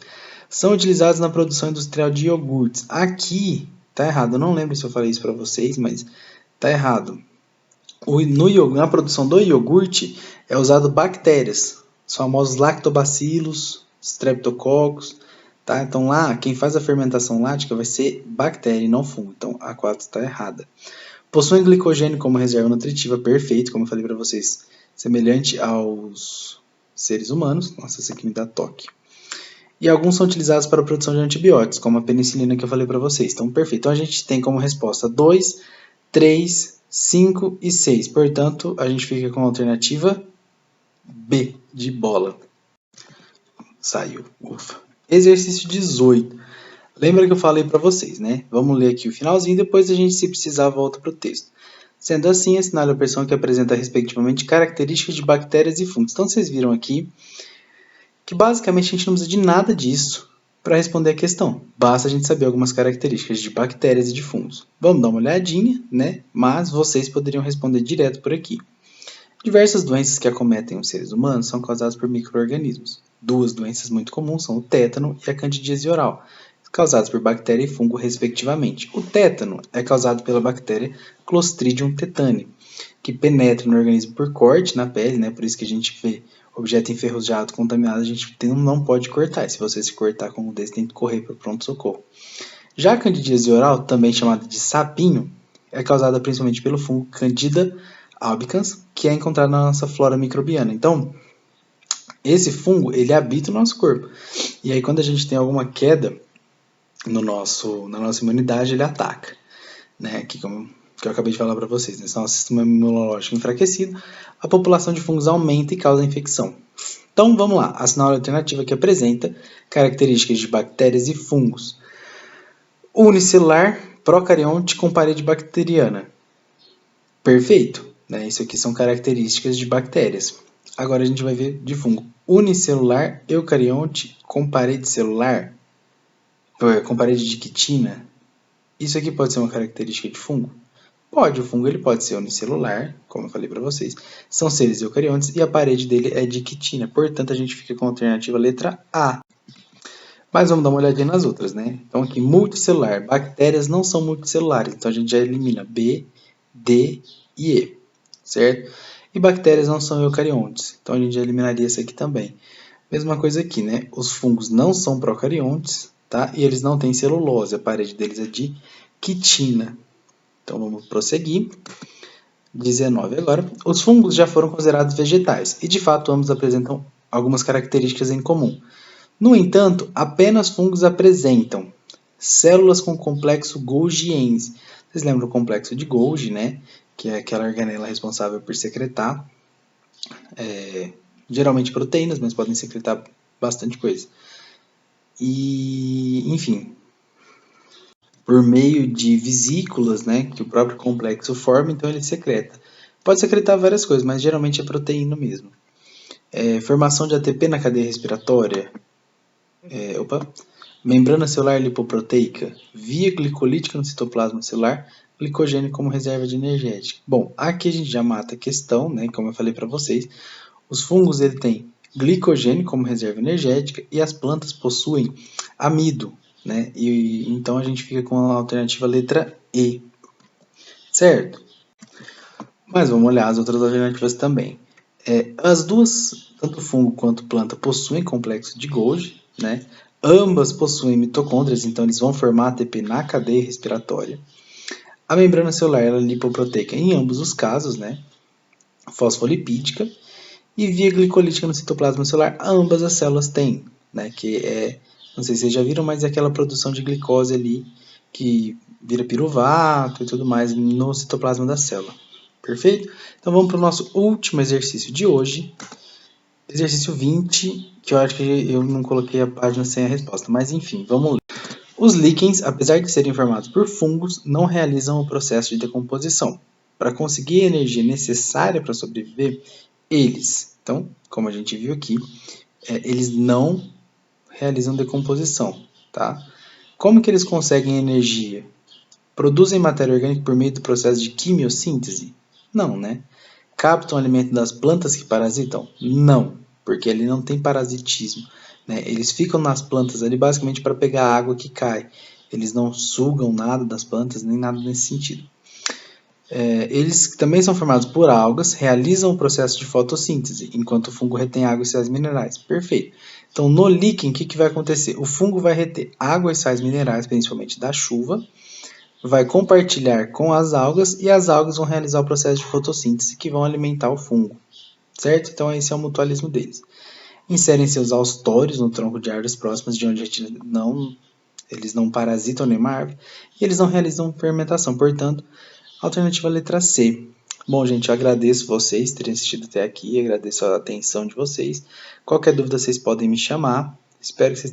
São utilizados na produção industrial de iogurtes. Aqui tá errado, eu não lembro se eu falei isso para vocês, mas tá errado. Na produção do iogurte é usado bactérias, os famosos lactobacilos, streptococcus, tá? Então lá, quem faz a fermentação lática vai ser bactéria e não fungo. Então a 4 está errada. Possuem glicogênio como reserva nutritiva, perfeito, como eu falei para vocês, semelhante aos seres humanos. Nossa, isso aqui me dá toque. E alguns são utilizados para a produção de antibióticos, como a penicilina que eu falei para vocês. Então, perfeito. Então, a gente tem como resposta 2, 3, 5 e 6. Portanto, a gente fica com a alternativa B, de bola. Saiu. Ufa. Exercício 18. Lembra que eu falei para vocês, né? Vamos ler aqui o finalzinho, depois a gente, se precisar, volta para o texto. Sendo assim, assinale a opção que apresenta respectivamente características de bactérias e fungos. Então, vocês viram aqui que basicamente a gente não precisa de nada disso para responder a questão. Basta a gente saber algumas características de bactérias e de fungos. Vamos dar uma olhadinha, né? Mas vocês poderiam responder direto por aqui. Diversas doenças que acometem os seres humanos são causadas por micro-organismos. Duas doenças muito comuns são o tétano e a candidíase oral, causadas por bactéria e fungo, respectivamente. O tétano é causado pela bactéria Clostridium tetani, que penetra no organismo por corte na pele, né? Por isso que a gente vê objeto enferrujado, contaminado, a gente não pode cortar. Se você se cortar com um desses, tem que correr para o pronto-socorro. Já a candidíase oral, também chamada de sapinho, é causada principalmente pelo fungo Candida albicans, que é encontrado na nossa flora microbiana. Então, esse fungo, ele habita o nosso corpo. E aí, quando a gente tem alguma queda na nossa imunidade, ele ataca. Né? Que eu acabei de falar para vocês. Né? Se o nosso sistema imunológico enfraquecido, a população de fungos aumenta e causa infecção. Então, vamos lá. Assinalar a alternativa que apresenta características de bactérias e fungos. Unicelular, procarionte com parede bacteriana. Perfeito. Né? Isso aqui são características de bactérias. Agora a gente vai ver de fungo. Unicelular, eucarionte com parede celular, com parede de quitina. Isso aqui pode ser uma característica de fungo? Pode, o fungo ele pode ser unicelular, como eu falei para vocês. São seres eucariontes e a parede dele é de quitina. Portanto, a gente fica com a alternativa letra A. Mas vamos dar uma olhadinha nas outras, né? Então aqui, multicelular. Bactérias não são multicelulares, então a gente já elimina B, D e E, certo? E bactérias não são eucariontes, então a gente já eliminaria essa aqui também. Mesma coisa aqui, né? Os fungos não são procariontes, tá? E eles não têm celulose, a parede deles é de quitina. Então vamos prosseguir. 19 agora. Os fungos já foram considerados vegetais e de fato ambos apresentam algumas características em comum. No entanto, apenas fungos apresentam células com complexo Golgiense. Vocês lembram do complexo de Golgi, né? Que é aquela organela responsável por secretar geralmente proteínas, mas podem secretar bastante coisa. E, enfim, por meio de vesículas, né, que o próprio complexo forma, então ele secreta. Pode secretar várias coisas, mas geralmente é proteína mesmo. Formação de ATP na cadeia respiratória. Membrana celular lipoproteica. Via glicolítica no citoplasma celular. Glicogênio como reserva de energética. Bom, aqui a gente já mata a questão, né, como eu falei para vocês. Os fungos ele têm glicogênio como reserva energética e as plantas possuem amido, né? E então a gente fica com a alternativa letra E. certo? Mas vamos olhar as outras alternativas também. As duas, tanto fungo quanto planta, possuem complexo de Golgi, né? Ambas possuem mitocôndrias, então eles vão formar ATP na cadeia respiratória. A membrana celular ela é lipoproteica em ambos os casos, né? Fosfolipídica. E via glicolítica no citoplasma celular, ambas as células têm, né? Que não sei se vocês já viram, mas é aquela produção de glicose ali que vira piruvato e tudo mais no citoplasma da célula. Perfeito? Então vamos para o nosso último exercício de hoje. Exercício 20, que eu acho que eu não coloquei a página sem a resposta, mas enfim, vamos ler. Os líquens, apesar de serem formados por fungos, não realizam o processo de decomposição. Para conseguir a energia necessária para sobreviver, então, como a gente viu aqui, eles não realizam decomposição, tá? Como que eles conseguem energia? Produzem matéria orgânica por meio do processo de quimiossíntese? Não, né? Captam alimento das plantas que parasitam? Não, porque ele não tem parasitismo, né? Eles ficam nas plantas ali basicamente para pegar a água que cai. Eles não sugam nada das plantas, nem nada nesse sentido. Eles também são formados por algas, realizam o processo de fotossíntese, enquanto o fungo retém água e sais minerais. Perfeito. Então, no líquen, o que vai acontecer? O fungo vai reter água e sais minerais, principalmente da chuva, vai compartilhar com as algas e as algas vão realizar o processo de fotossíntese que vão alimentar o fungo. Certo? Então, esse é o mutualismo deles. Inserem seus austórios no tronco de árvores próximas de onde eles não parasitam nenhuma árvore e eles não realizam fermentação. Portanto, alternativa letra C. Bom, gente, eu agradeço vocês terem assistido até aqui, agradeço a atenção de vocês. Qualquer dúvida vocês podem me chamar. Espero que vocês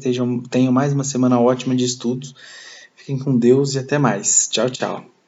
tenham mais uma semana ótima de estudos. Fiquem com Deus e até mais. Tchau, tchau.